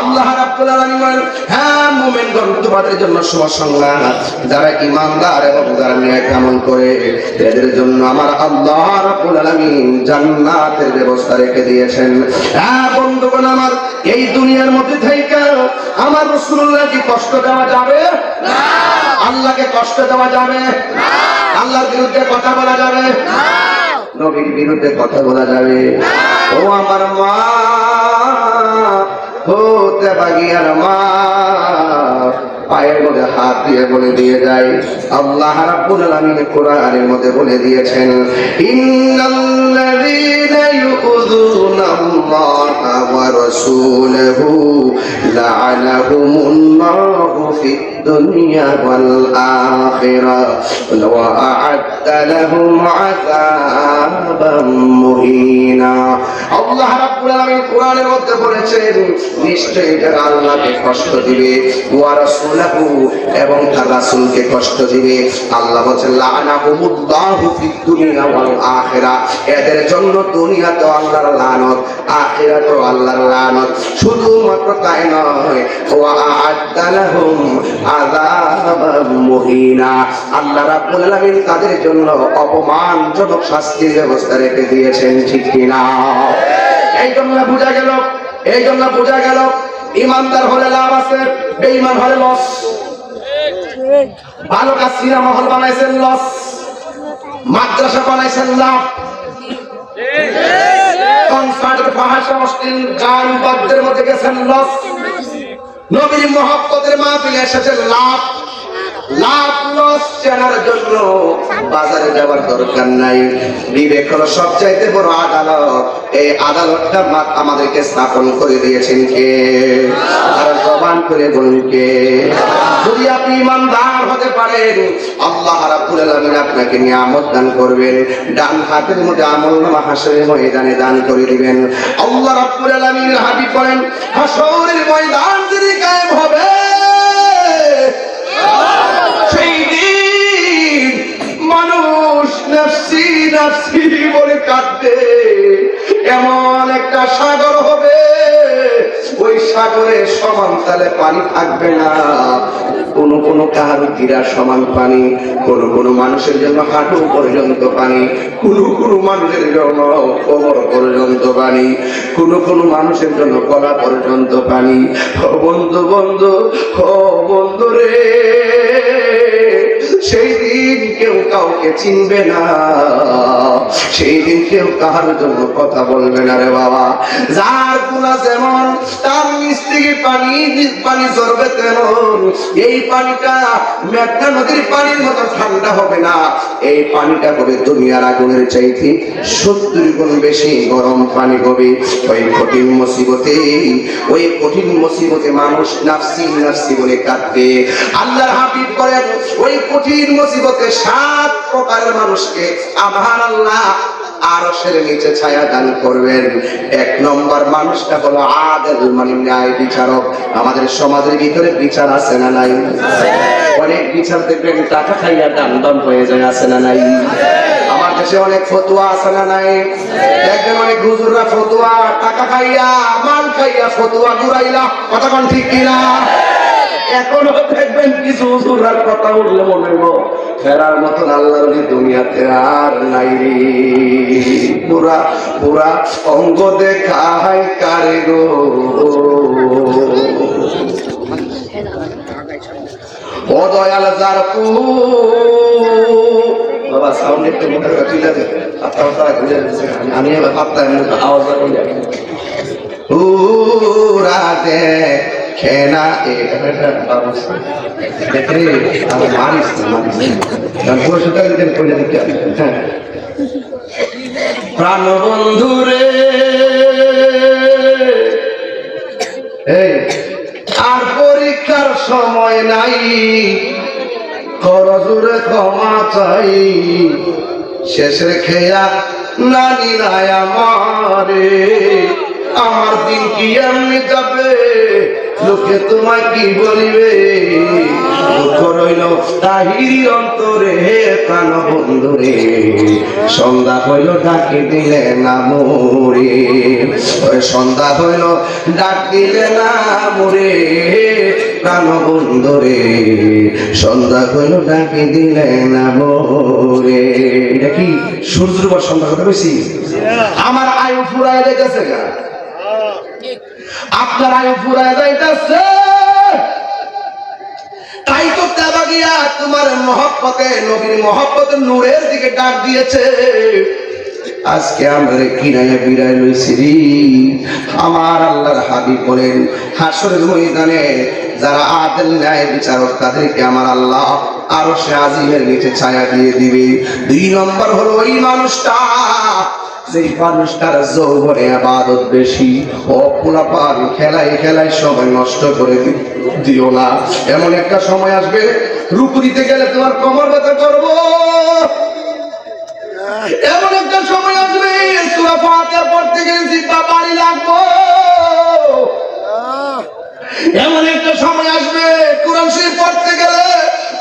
আল্লাহ রাব্বুল আলামিন হ্যাঁ মুমিনগণ তোমাদের জন্য সুসংবাদ, যারা ঈমানদার এবং যারা নেক আমল করে এদের জন্য আমার আল্লাহ রাব্বুল আলামিন জান্নাতের ব্যবস্থা রেখে দিয়েছেন। বন্ধুগণ আমার, এই দুনিয়ার মধ্যে থেকে আমার রাসূলুল্লাহ কি কষ্ট দেওয়া যাবে না? আল্লাহকে কষ্ট দেওয়া যাবে না? আল্লাহর বিরুদ্ধে কথা বলা যাবে না? নবীর বিরুদ্ধে কথা বলা যাবে না? ও আমার মা, ও তেবাগিয়ার মা, পায়ের মধ্যে হাত দিয়ে বলে দিয়ে যায় আল্লাহ রাব্বুল আলামিন কোরআনের মধ্যে বলে দিয়েছেন ইন্নাল্লাযীনা ইউযুনাল্লাহা ওয়া রাসূলাহু লা'আনাহুমুল্লাহু ফিদ দুনিয়া ওয়াল আখিরাহ ওয়া আ'আদ্দা লাহুম আযাবাম মুহিনা। আল্লাহ রাব্বুল আলামিন কোরআনের মধ্যে বলেছেন নিশ্চয়ই যারা আল্লাহকে কষ্ট দিবে ওয়া রাসূলাহু এবং তার রাসূলকে কষ্ট দিবে, আল্লাহ বলেন লা'আনাহুমুল্লাহু ফিদ দুনিয়া ওয়াল আখিরাহ, এদের জন্য দুনিয়াতেও আল্লাহর লানত, আখিরাতেও আল্লাহর লানত। শুধুমাত্র তাই নয়, ওয়া আ'আদ্দা লাহুম আযাবাম মুহিনা, আল্লাহ রাব্বুল আলামিন তাদের জন্য অপমানজনক শাস্তির ব্যবস্থা রেখে দিয়েছেন। ঠিক কিনা? এই জন্য বোঝা গেল ইমানদার হলে লাভ আছে, বেঈমান হলে লস। ভালো কাজ সিনেমা হল বানাইছেন লস, মাদ্রাসা বানাইছেন লাভ, কনসার্টের ভাষা অশ্লীল গান বাদ্যের মধ্যে গেছেন লস, নবীর মহব্বতের মাহফিলে এসেছেন লাভ। লাভ লস জানার জন্য বাজারে যাওয়ার দরকার নাই। বিবেক হলো সবচাইতে বড় আদালত। এই আদালতটা আমাদেরকে স্থাপন করে দিয়েছেন কে? আর জবান করে বলুন কে? যদি আপনি ইমানদার হতে পারেন, আল্লাহ রাব্বুল আলামিন আপনাকে নিয়ামত দান করবেন। ডান হাতের মধ্যে আমলনামা হাসরের ময়দানে দান করে দিবেন। আল্লাহ রাব্বুল আলামিন হাবিব বলেন হাসরের ময়দান যদি কায়েম হবে, সেই দিন মানুষ নাফসি নাফসি বলে কাঁদবে, এমন একটা সাগর হবে সাগরে সমান তালে পানি থাকবে না। কোন কোন কাহার গিরা সমান পানি, কোন কোন মানুষের জন্য হাঁটু পর্যন্ত পানি, কোন কোন মানুষের জন্য কোমর পর্যন্ত পানি, কোন কোন মানুষের জন্য গলা পর্যন্ত পানি। ও বন্ধু বন্ধু, ও বন্ধু রে, সেই দিন কেউ কাউকে চিনবে না, সেই দিন কেউ কাহার জন্য কথা বলবে না রে বাবা। যার গুনাহ যেমন তার নিচ থেকে পানি ঝরবে তেমন, এই পানিটা মেঘনা নদীর পানির মতো ঠান্ডা হবে না, এই পানিটা হবে দুনিয়ার আগুনের চাইতে 70 গুণ বেশি গরম পানি হবে। ওই কঠিন মুসিবতে মানুষ নাফসি নাফসি বলে কাঁদবে। আল্লাহর হাবিব বলেন ওই কঠিন মুসিবতে 7 প্রকারের মানুষকে আমার আল্লাহ আরশের নিচে ছায়া দান করবেন। 1 নম্বর মানুষটা হলো আদল, মানে ন্যায় বিচারক। আমাদের সমাজের ভিতরে বিচার আছে না নাই? অনেক বিচার দেখবেন টাকা খাইয়া দান দান হয়ে যায়, আছে না নাই? আমার দেশে অনেক ফতোয়া আছে না নাই? দেখবেন অনেক হুজুররা ফতোয়া টাকা খাইয়া মাল খাইয়া ফতোয়া ঘুরাইলা, কথা কোন ঠিক কিনা? এখনো দেখবেন কিছু হুজুররার কথা উঠলে মনে হলো ফেরার মতন আল্লাহর দুনিয়াতে আর নাই রে। পুরা পুরা অঙ্গ দেখায় কারে গো, ও দয়াল যার বাবা সাউন্ড একটু মোটা করে তুলে দে, আমি এবার পাত্তা আওয়াজ করে পুরা দেখে না প্রাণ বন্ধুরে, আর পরীক্ষার সময় নাই, করজুরে ক্ষমা চাই, শেষের খেয়া নানি নাই আমারে, আমার দিন কি এমনি যাবে, লোকে তোমায় কি বলিবে, দুঃখ রইল তাহিরি অন্তরে, প্রাণ বন্ধুরে, সন্ধ্যা হইল ডাকি দিলে না মোরে, সন্ধ্যা হইল ডাক দিলে না মোরে, প্রাণ বন্ধুরে, সন্ধ্যা হইল ডাকি দিলে না মোরে। এটা কি সূর্যের উপর সন্ধ্যা কথা বেশি? আমার আয়ু ফুরায় গেছে গা, আপনার আয়ু ফুরায় যাইতেছে, তাই তো তেবা গিয়া তোমার মহব্বতে, নবীর মহব্বতে নূরের দিকে ডাক দিয়েছে। আজকে আমরা কিনায় বিরায় লইছি রে। আমার আল্লাহর হাবিব বলেন হাসরের ময়দানে যারা আদল ন্যায় বিচারক তাদেরকে আমার আল্লাহ আরশে আজিমের নিচে ছায়া দিয়ে দিবে। 2 নম্বর হলো ওই মানুষটা যেই মানুষটার যৌবনে ইবাদত বেশি, ও পোলাপান খেলায় খেলায় সময় নষ্ট করে দিও না। এমন একটা সময় আসবে রুকু দিতে গেলে তোমার কোমর ব্যথা করবো, এমন একটা সময় আসবে সূরা ফাতিহা পড়তে গেলে জিহ্বা বাড়ি লাগবো, এমন একটা সময় আসবে কোরআন শরীফ পড়তে গেলে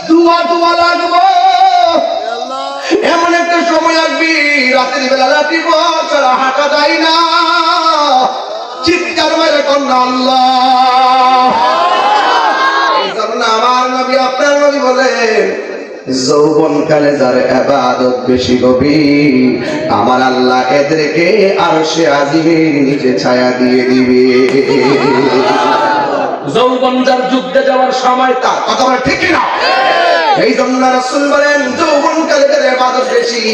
দুয়া লাগবো, এমন একটা সময় আসবে রাতের বেলা রাতি ছাড়া হাঁটা যায় না, চিৎকার মেরে কন্যা আল্লাহ। এই জন্য আমার নবী, আপনার নবী বলেন যৌবন কালে যার ইবাদত বেশি হবে আমার আল্লাহ এদেরকে আরশে আজিমের নিচে ছায়া দিয়ে দিবে। যৌবন যার যুদ্ধে যাওয়ার সময় তার, কথা বলে ঠিক না? এই জন্য রাসূল বলেন যৌবন কালে যার ইবাদত বেশি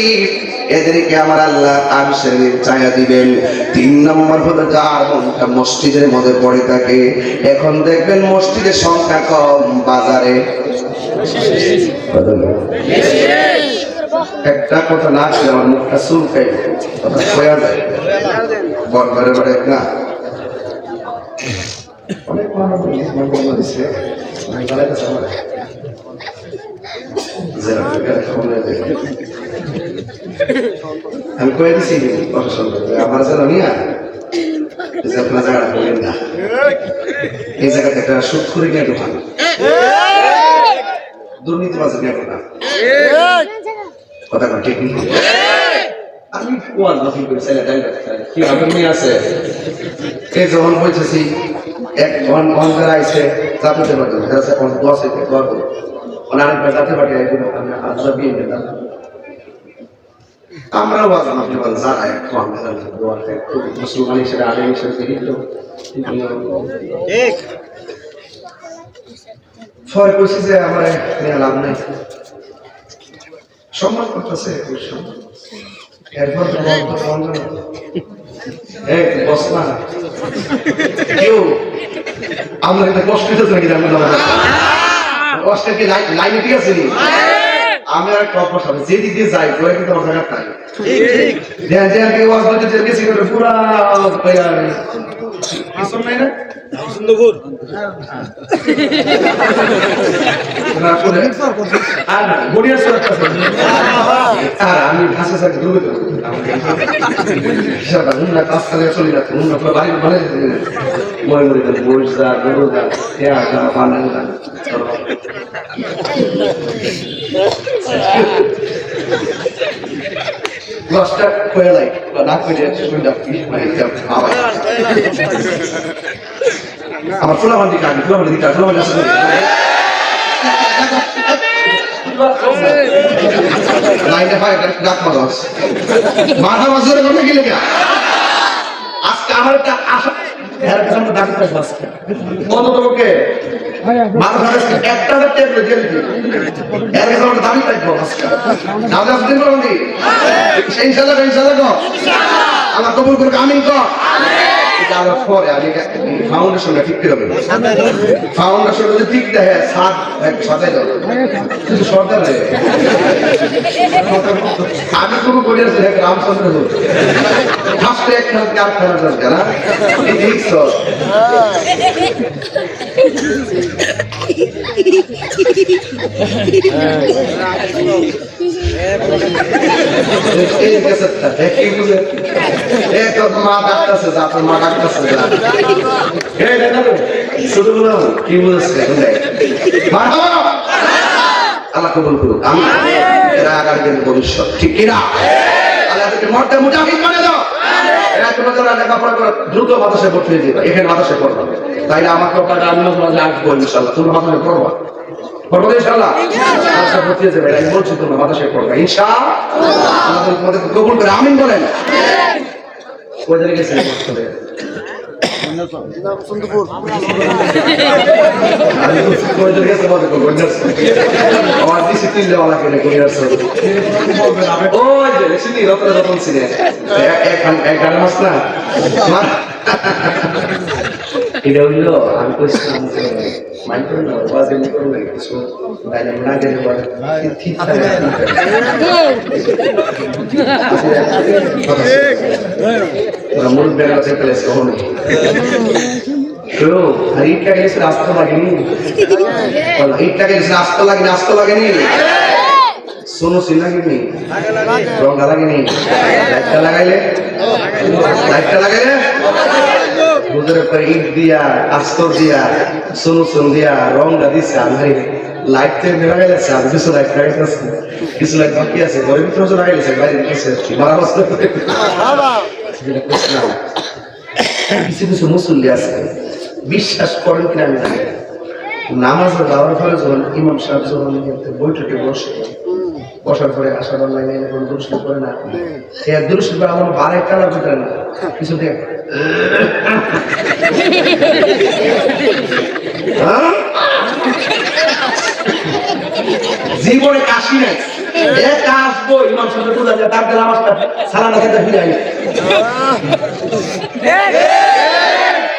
এদেরকে আমার আল্লাহ আরশের নিচে ছায়া দিবেন। 3 নম্বর হলো যার মনটা মসজিদের মধ্যে পড়ে থাকে। এখন দেখবেন মসজিদের সংখ্যা কম, বাজারে একটা কথা না আসলে আমার মুখটা চুলকাই, কথা খোয়া যায় বড় বড় না। অনেক মানুষ আমি কয়ে দিচ্ছি প্রশাসন আমার যেন নিয়ে আপনার জায়গাটা বললেন না, এই জায়গাতে একটা সুদ করে নিয়ে ঢোকান, দুর্নীতিবাজি নিয়ে ঢোকান, কথা ঠিক নেই। আমি ওয়াজ নফল করে চাইলে কি হবে নিয়ে আছে এই যখন বলতেছি এক অঞ্চল আইসে জাতিতে পারতো এখন 10 থেকে গর্ব অনেকবার জাতি পাঠে আমি আজা বিয়ে নিলাম আমরাও বাজানো আপনি বলেন যারা একটু আমাদের দোয়াতে একটু মুসলমান হিসেবে আগে হিসেবে দিল ফল করছি যে আমার লাভ নেই সম্মান করতেছে এরপর তো বস না কেউ আমরা এটা কষ্ট হইতেছে নাকি কষ্টের কি লাইনে ঠিক আছে আমি আর কত সাথে যে দিক দিয়ে যাই তোরা কিন্তু আমার জায়গা নাই ধ্যান ধ্যান কেউ ওয়াজ করতে যে বেশি করে পুরা কিছু নাই না সুন্দর আর গড়িয়া সরকার আর আমি ভাষা সাথে ডুবে দেবো হিসাব না কাজ কালে চলে যাচ্ছে বাড়ি মানে মই মরে দেন বইসা গরুদা এয়া পান্ডা দশটা কয়ে লাই না করে আমার ফুলাবান দিকে আগে ফুলাবান দিকে ফুলাবান লাইনে হয় ডাক মাস মাথা মাসের কথা গেলে আজকে আমার একটা আশা ডাক কতকে মাথা একটা দাবি থাকবো সেই আমার কবুল করুক আমিন কর পরে আমি ফাউন্ডেশনটা ঠিক করে ফাউন্ডেশন যদি ঠিক দেখে সাজাই দেবো কিন্তু সরকার আমি কোনো করিয়াছি রামচন্দ্র ফার্স্টে এক খেলা আর খেলা দরকার ঠিক সর মা ডাক্তারছে আপনার মা ডাক্তারছে শুধু কি বুঝেছে আল্লাহ কবুল করুক আমি এরা আগামী দিন ভবিষ্যৎ ঠিক কিনা আল্লাহ মর্তে মুজাহিদ মানে দাও লেখাপড়া করে দ্রুত বাতাসে পড়তে দিবা এখানে বাতাসে পড়বা তাইলে আমাকে ওখানে আমিও মাঝে আসবো ইনশাল্লাহ তুমি বাতাসে পড়বা পড়বো ইনশাল্লাহ বাতাসে পড়তে যাবে আমি বলছি তোমরা বাতাসে পড়বা ইনশাআল্লাহ তোমাদের কবুল করে আমিন বলেন কোথায় গেছে এটা হইল আমি কইছিলাম যে মাইন্ড করে না ওয়াজ এমনি করুন না কিছু তাইলে না গেলে ঠিক মূল বেড়া আছে প্লেস কখনো ইটটা গেছে রাস্তা লাগেনি ইটটা গেছে রাস্তা লাগেনি আস্ত লাগেনি সোনো সিন লাগেনি রঙা লাগেনি লাইটটা লাগাইলে বুঝার পরে ইট দিয়া আস্তর দিয়া সোনো সোন দিয়া রঙটা দিচ্ছে আমি লাইট থেকে লাগাইছে আর কিছু লাইট লাগাইছে কিছু লাইট বাকি আছে ঘরের ভিতরে লাগাইছে বাইরে গেছে মারা অবস্থা কিছু কিছু মুসল্লি আছে বিশ্বাস করেন কিনা আমি জানি নামাজে যাওয়ার পরে যখন ইমাম সাহেব যখন বৈঠকে বসার পরে আসার অনলাইনে কোনো দুরুস্ত করে না সে দুরুস্ত করে আমার বারে কালার ভিতরে না কিছু দেখ জীবনে কাশি নাই আসবো ইমাম সাহেব পূজা দিয়ে তার নামাজটা সালানা খেতে ফিরে আই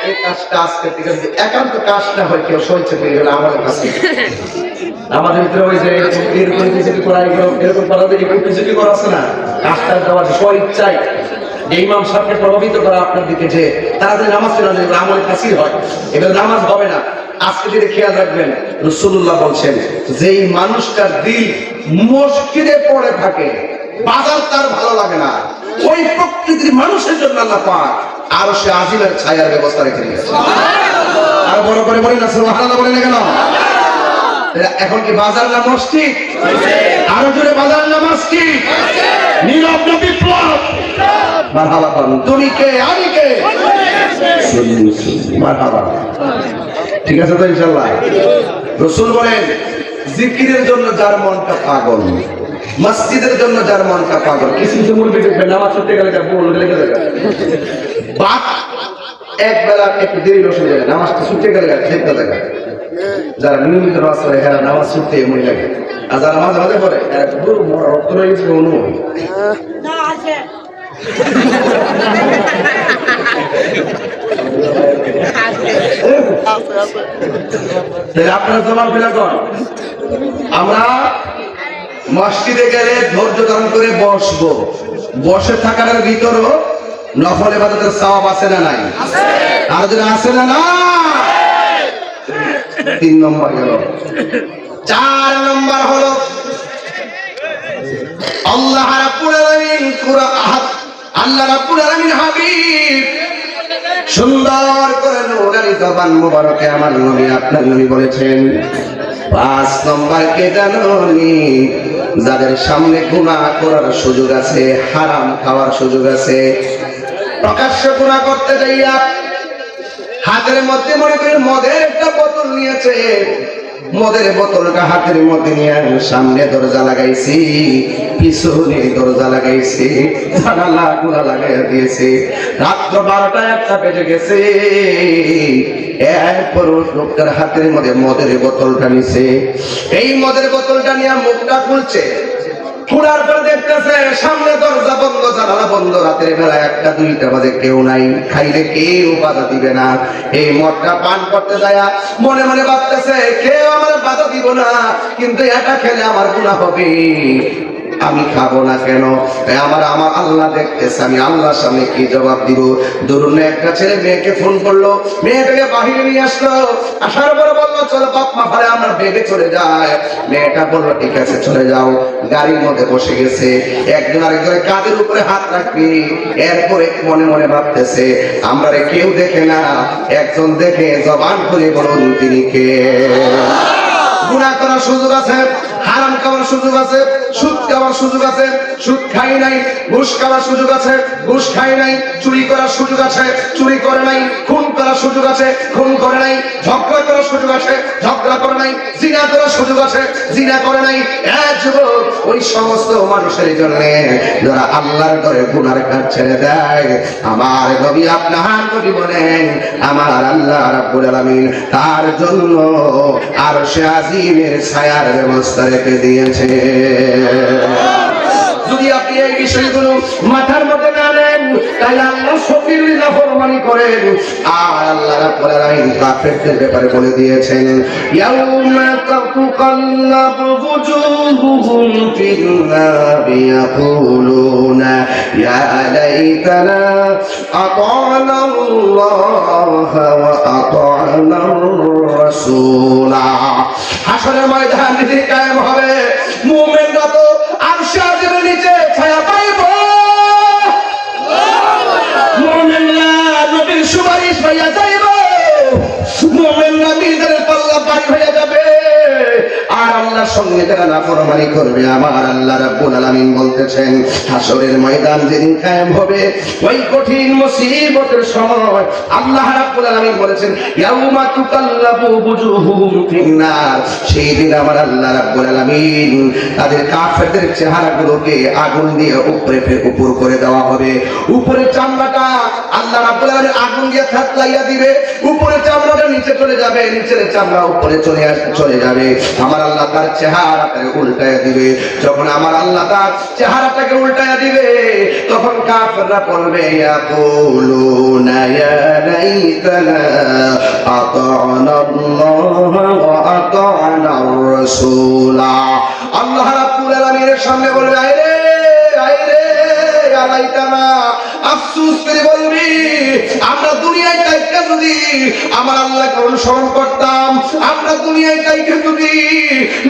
এই কাজটা আজকে থেকে একান্ত কাজ না হয় কেউ সহ্য পেয়ে গেলে আমাদের কাছে আমাদের ভিতরে ওই যে এরকম কিছু করা এরকম করা এরকম কিছু কি করা আছে না কাজটা দেওয়ার স্ব ইচ্ছায় ইমাম সাহেবকে প্রভাবিত করা আপনার দিকে যে তারা যদি নামাজ পড়া যায় আমল কাসির হয় এগুলো নামাজ হবে না আজকে যদি খেয়াল রাখবেন রাসূলুল্লাহ বলছেন যে এই মানুষটার দিল মসজিদে পড়ে থাকে বাজার তার ভালো লাগে না ওই প্রকৃতির মানুষের জন্য আল্লাহ পাক আর সে আজিমের ছায়ার ব্যবস্থা রেখে দিয়েছে আর বড় করে বলি না সুবহানাল্লাহ বলেন না কেন এখন কি বাজার না মসজিদ আরো জোরে বাজার না মসজিদ নীরব বিপ্লব মারহাবা তুমি কে আমি কে মারহাবা। ঠিক আছে তো ইনশাআল্লাহ। রাসূল বলেন জিকিরের জন্য যার মনটা পাগল, মসজিদের জন্য যার মনটা পাগল। কিছু কিছু মুরব্বি দেখবেন নামাজ পড়তে গেলে লেগে যায়, বাপ এক বেলা একটু দেরি অসুবিধা, নামাজটা ছুটতে গেলে খেতে থাকে। যারা নিয়মিত নামাজ পড়ে এরা নামাজ ছুটতে এমনি লাগে, আর যারা মাঝে মাঝে পড়ে রক্ত হয়ে গেছে অনুভব। আপনারা জবাব ফেলা কর। আমরা মসজিদে গেলে ধৈর্য ধারণ করে বসবো, বসে থাকার ভিতরও নফল ইবাদতের সওয়াব আছে না নাই? আর যদি আছে না না, 3 নম্বর গেল। 4 নম্বর হলো আল্লাহ রাব্বুল আলামিন আল্লাহ রাব্বুল আলামিন হাবিব সুন্দর করে নূরানি জবান মুবারকে আমার নবী আপনার নবী বলেছেন 5 নম্বর কে জানোনি? যাদের সামনে গুনাহ করার সুযোগ আছে, হারাম খাওয়ার সুযোগ আছে, প্রকাশ্য গুনাহ করতে যাইয়া হাতের মধ্যে মনে করে মদের একটা বোতল নিয়েছে, মদের বোতলটা হাতের মধ্যে নিয়ে সামনে দরজা লাগাইছি, পিছনে দরজা লাগাইছি, জানালা গুলা লাগাইয়া দিয়েছি। রাত্র 12টা 1টা বেজে গেছে, এরপর লোকটার হাতের মধ্যে মদের বোতলটা নিছে। এই মদের বোতলটা নিয়ে মুখটা খুলছে, খোলার পর দেখতেছে সামনে দরজা বন্ধ, জানালা বন্ধ, রাতের বেলা 1টা 2টা বাজে, কেউ নাই, খাইলে কেউ বাধা দিবে না। এই মদটা পান করতে যায় মনে মনে ভাবতেছে কেউ আমার বাধা দিব না, কিন্তু এটা খেলে আমার গুনাহ হবে, আমি খাবো না কেন? আমার আল্লাহ দেখতেছে, আমি আল্লাহর সামনে কি জবাব দিব? ধরুন একটা ছেলে মেয়েকে ফোন করলো, মেয়েটাকে বাহিরে নিয়ে আসলো, আসার পরে বললো চলো বাপ মা ভাড়া আমার বেগে চলে যায়। মেয়েটা বললো ঠিক আছে চলে যাও, গাড়ির মধ্যে বসে গেছে, একজন আরেকজনের কাঁধের উপরে হাত রাখবি। এরপরে মনে মনে ভাবতেছে আমরা কেউ দেখে না, একজন দেখে, জবান খুলে বলুন তিনি কে? গুনাহ করার সুযোগ আছে, হারাম খাওয়ার সুযোগ আছে, সুদ খাওয়ার সুযোগ আছে, সুদ খাই নাই। ঘুষ খাওয়ার সুযোগ আছে, ঘুষ খাই নাই। চুরি করার সুযোগ আছে, চুরি করে নাই। খুন করার সুযোগ আছে, খুন করে নাই। ঝগড়া করার সুযোগ আছে, ঝগড়া করে নাই। জিনা করার সুযোগ আছে, জিনা করে নাই। এক যুবক, ওই সমস্ত মানুষের জন্য যারা আল্লাহর ঘরে গুনার কাজ ছেড়ে দেয়, আমার নবী আপনার নবী বলেন আমার আল্লাহ রাব্বুল আলামিন তার জন্য আরশে আজিমের ছায়ার ব্যবস্থা রেখে দিয়েছে। যদি আপনি এই বিষয়গুলো মাথার মধ্যে না নেন, তাহলে আল্লাহ সফির নাফরমানি করেন। আর আল্লাহ রাব্বুল আলামিন কাফেরদের ব্যাপারে বলে দিয়েছেন ইয়াউমা তাকাল্লাবু বুজুহুহুম ফিন-নারি ইয়াকুলুনা ইয়া লাইতানা আতা'না আল্লাহ ওয়া আতা'না রাসূলা। হাশরের ময়দান যেদিন কায়েম হবে, মুমিনরা তো আরশে আজিমের নিচে ছায়া পাইব, মুমিনরা নবীর সুপারিশ পাইয়া যাইব, মুমিনরা মিজানের পাল্লা পার হয়ে যাবে। আর আল্লাহর সঙ্গে যারা নাফরমানি করবে, আমার আল্লাহ রাব্বুল আলামিন বলতেছেন হাশরের ময়দান যেদিন কায়েম হবে, ওই কঠিন মুসিবতের সময় আল্লাহ রাব্বুল আলামিন বলেছেন ইয়াউমা তুকাল্লাবু বুজুহুহুম ফিন-নার, সেই দিন আমার আল্লাহ রাব্বুল আলামিন তাদের কাফেরদের চেহারাগুলোকে আগুন দিয়ে উপর করে দেওয়া হবে। উপরে চামড়াটা আল্লাহ রাব্বুল আলামিন আগুন দিয়ে থাতলাইয়া দিবে, উপরে চামড়াটা নিচে চলে যাবে, নিচের চামড়া উপরে চলে যাবে। আমার আল্লাহ তার চেহারাটাকে উল্টায়া দিবে। যখন আমার আল্লাহ তার চেহারাটাকে উল্টায়া দিবে, তখন কাফেররা বলবে ইয়াকুলুনা ইয়া লাইতানা আতা'না আল্লাহ ওয়া আতা'না রাসূলা। আল্লাহ রাব্বুল আলামিনের সামনে বলবে আইরে আইরে ইয়া লাইতানা, আফসোস করে বলবি আমরা দুনিয়ায় থাইকা যদি আমার আল্লাহকে অনুসরণ করতাম, আমরা দুনিয়ায় থাইকা যদি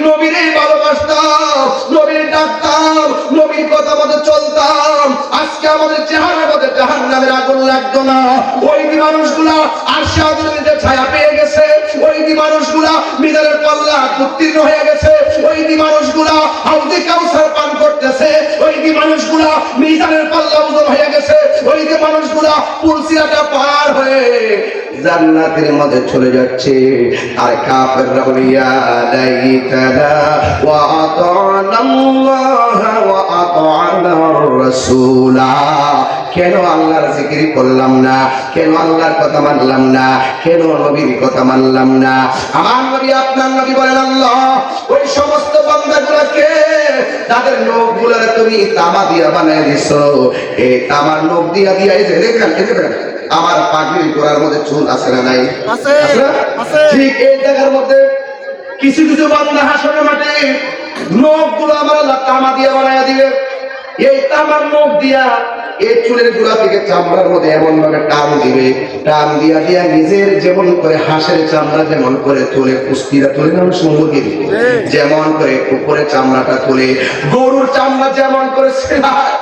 নবীরে ভালোবাসতাম, নবীরে ডাকতাম, নবীর কথা মতো চলতাম, আজকে আমাদের চেহারার মধ্যে জাহান্নামের আগুন লাগতো না। ওই মানুষগুলা আরশে আজিমের ছায়া পেয়ে গেছে, ওই ওই দি মানুষগুলা মিজানের পাল্লা উত্তীর্ণ হয়ে গেছে, ওই দি মানুষগুলা হাউজে কাউসার পান করতেছে, ওই দি মানুষগুলা মিজানের পাল্লা ওজন হয়ে গেছে, ওই দি মানুষগুলা পুলসিরাটা পার হয়ে জান্নাতের মধ্যে চলে যাচ্ছে। আর কাফেররা বলে ইয়া লাইতানা ওয়া আতানাল্লাহ ওয়া আতানার রাসূলা, কেন আল্লাহর জিকির করলাম না, কেন আল্লাহর কথা মানলাম না, কেন নবীর কথা মানলাম না? আমার নবী আপনার নবী বলেন আল্লাহ ওই সমস্ত বান্দাগুলোকে তাদের নখগুলোর তুমি তামা দিয়া বানায় দিছো, এই তামার নখ দিয়া দিয়া এই যে দেখেন আমার পাগড়ির গোড়ার মধ্যে চুল আছে না নাই? আছে, ঠিক এই জায়গার মধ্যে কিছু কিছু বান্দা হাসরের মাঠে নখগুলো আমার আল্লাহ তামা দিয়া বানায় দিবে। এই তামার নখ দিয়া এই চুলের গোড়া থেকে চামড়ার মধ্যে এমন ভাবে টান দিবে, টান দিয়া দিয়া নিজের যেমন করে হাঁসের চামড়া যেমন করে তুলে কুস্তিরা তুলে না মুরগির যেমন করে উপরে চামড়াটা তুলে, গরুর চামড়া যেমন করে সেলাই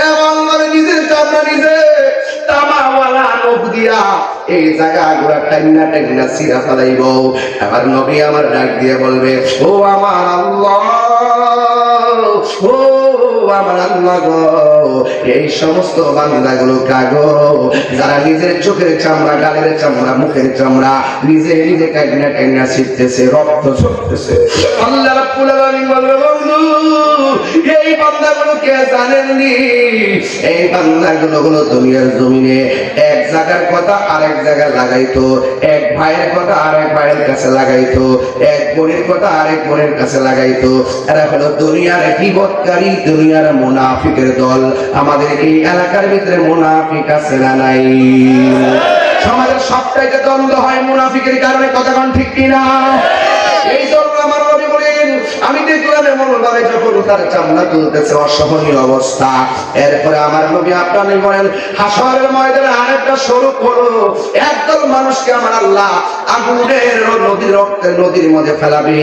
এমন ভাবে নিজের চামড়া নিজে তামাওয়ালা নখ দিয়া এই জায়গা গোড়া টাইনা টাইনা সিরা ফেলাইব। আবার নবী আমার ডাক দিয়ে বলবে ও আমার আল্লাহ, ও আমার আল্লাহ গো, এই সমস্ত বান্দাগুলো কাগো যারা নিজের চোখের চামড়া, গালের চামড়া, মুখের চামড়া নিজে নিজে কাইনা কাইনা ছিটতেছে, রক্ত ঝরতেছে। আল্লাহ রাব্বুল আলামিন বলবে বন্ধু এই বান্দাগুলো কে জানেননি? এই বান্দাগুলো হলো দুনিয়ার জমিনে এক জায়গার কথা আরেক জায়গায় লাগাইতো, এক ভাইয়ের কথা আরেক ভাইয়ের কাছে লাগাইতো, এক বোনের কথা আরেক বোনের কাছে লাগাইতো। এরা হলো দুনিয়ার গীবতকারী, দুনিয়ার মুনাফিকের দল। আমাদের এই এলাকার ভিতরে মুনাফিক আছে না নাই? সমাজের সবটাইতে দ্বন্দ্ব হয় মুনাফিকের কারণে, কথা কোন ঠিক কিনা? এই জন্য আমার নবী বলেন আমি দেখলাম এমন ভাবে যখন তার চামড়া তুলতেছে অসহনীয় অবস্থা। এরপরে আমার নবী আপনার বলেন হাসরের ময়দানে আরেকটা স্বরূপ হলো একদল মানুষকে আমার আল্লাহ আগুনের নদী, রক্তের নদীর মধ্যে ফেলাবে।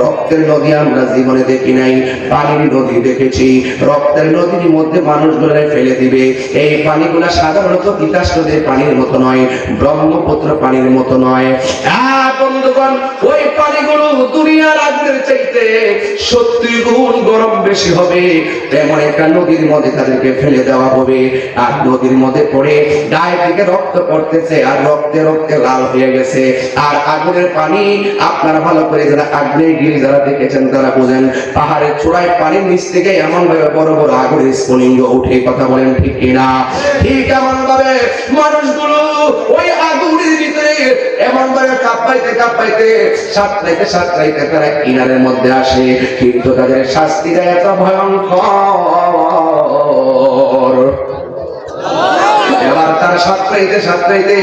রক্তের নদী আমরা জীবনে দেখি নাই, পানির নদী দেখেছি। রক্তের নদীর মধ্যে মানুষগুলো ফেলে দিবে। এই পানিগুলা সাধারণত তিতাস নদীর পানির মতো নয়, ব্রহ্মপুত্র পানির মতো নয়। বন্ধুগণ ওই পানিগুলো দুনিয়ার আগুনের চাইতে 70 গুণ গরম বেশি হবে। তেমন একটা নদীর মধ্যে তাদেরকে ফেলে দেওয়া হবে। আর নদীর মধ্যে পড়ে গায়ে থেকে রক্ত পড়তেছে, আর রক্তে রক্তে লাল হয়ে গেছে। আর আগুনের পানি আপনারা ভালো করে যারা আগ্নেয়গিরি যারা দেখেছেন তারা বুঝেন, পাহাড়ের চূড়ায় পানির নিচ থেকে এমন ভাবে বড় বড় আগুনের স্ফুলিঙ্গ উঠে, কথা বলেন ঠিক কিনা? ঠিক এমন ভাবে মানুষগুলো ওই আগুনের ভিতরে এমন ভাবে কাঁপাইতে কাঁপাইতে সাঁতরাইতে সাঁতরাইতে তারা কিনারের মধ্যে আসে। কিন্তু তাদের শাস্তিটা এত ভয়ঙ্কর। এবার তারা সাঁতরাইতে সাঁতরাইতে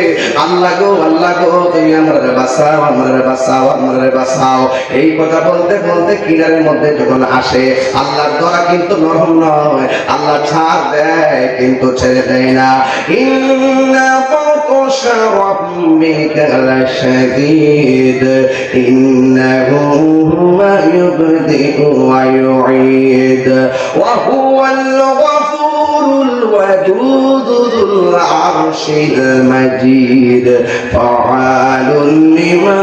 আল্লাহ গো তুমি আমারে বাঁচাও, আমারে বাঁচাও, আমারে বাঁচাও এই কথা বলতে বলতে কিনারের মধ্যে যখন আসে, আল্লাহর দয়া কিন্তু নরম নয়, আল্লাহ ছাড় দেয় কিন্তু ছেড়ে দেয় না। ইন্না বাতশা রাব্বিকা লাশাদীদ ইন্নাহু হুয়া ইউবদিউ ওয়া ইউঈদ ওয়া হুয়াল গফুরুল ওয়াদুদ যুল আরশিল মাজিদ ফাআলুন লিমা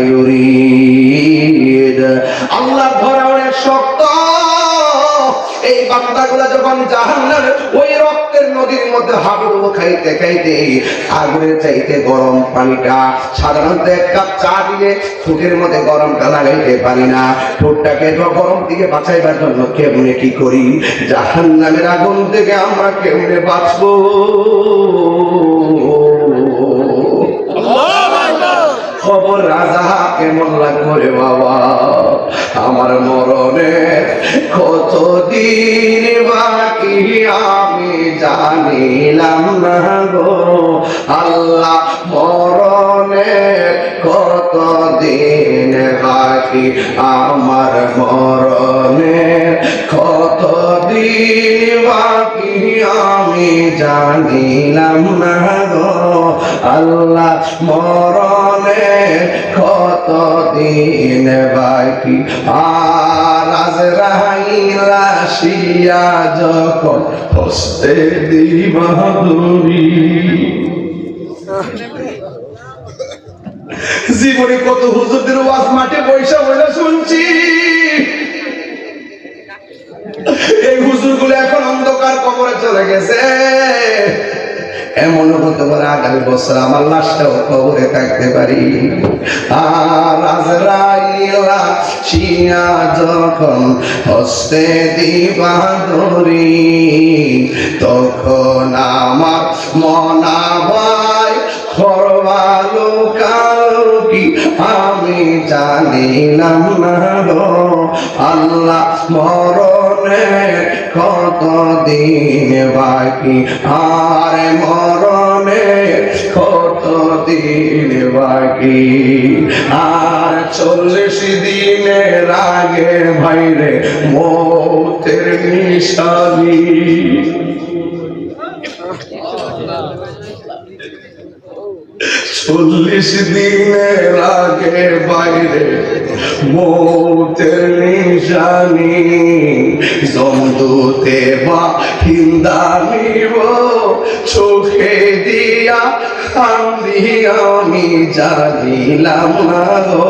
ইউরিদ। আল্লাহ ধরা অনেক শক্ত। এই বান্দাগুলা যখন জাহান্নামের ওই রক্তের নদীর মধ্যে হাবুডুবু খাইতে খাইতে আগুনের চাইতে গরম পানিটা, সাধারণত এক কাপ চা দিলে ঠোঁটের মধ্যে গরমটা লাগাইতে পারি না, ঠোঁটটাকে গরম থেকে বাঁচাইবার জন্য কেমনে কি করি? জাহান্নামের আগুন থেকে আমরা কেমনে বাঁচবো? খবর রাজা কেমন লাগবে রে বাবা, আমার মরণে কতদিন বাকি আমি জানিলাম না গো আল্লাহ, মরণে কতদিন বাকি আমার, মরণে কতদিন বাকি আমি জানিলাম না গো আল্লাহ, মরণে কতদিন বাকি। আর আজরাইল আসিয়া যখন হস্তে দিবাদুরি, জীবনে কত হুজুরদের ওয়াজ মাঠে পয়সা বইলা শুনছি, এই হুজুরগুলো এখন অন্ধকার কবরে চলে গেছে। এমন হতে পারে আগামী বছর আমার লাশটাও কবরে থাকতে পারি। আর আজরাইল আসিয়া যখন হস্তে দিবা ধরি, তখন আমার মনা ভাই খরবালো কালকি আমি জানিলাম না গো আল্লাহ মরণের কত দিন বাকি, আর মরণের কত দিন বাকি, আর 40 দিনের আগে ভাইরে মৌতের নিশানি। 40 দিনের আগে বাইরে মৌতের নিশানি, জমদূতে বা হিন্দা নিব চোখে দিয়া আমি জানিলাম না গো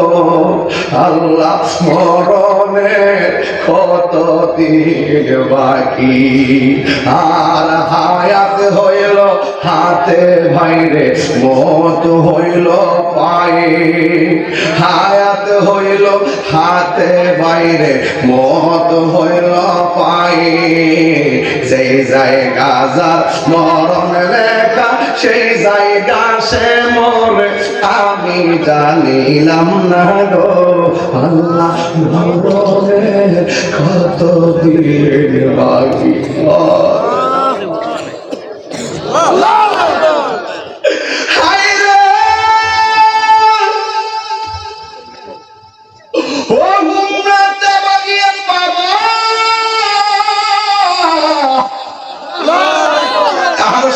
আল্লাহ মরণের কত দিন বাকি, আর হায়াত হইল হাতে ভাইরে মত হইল পায়ে, হায়াত হইল হাতে বাইরে মত হইল পায়ে, যেই জায়গা যার মরণ লেখা সেই জায়গা সে মরে আমি জানিলাম না গো আল্লাহ মরণের কত দিন বাকি।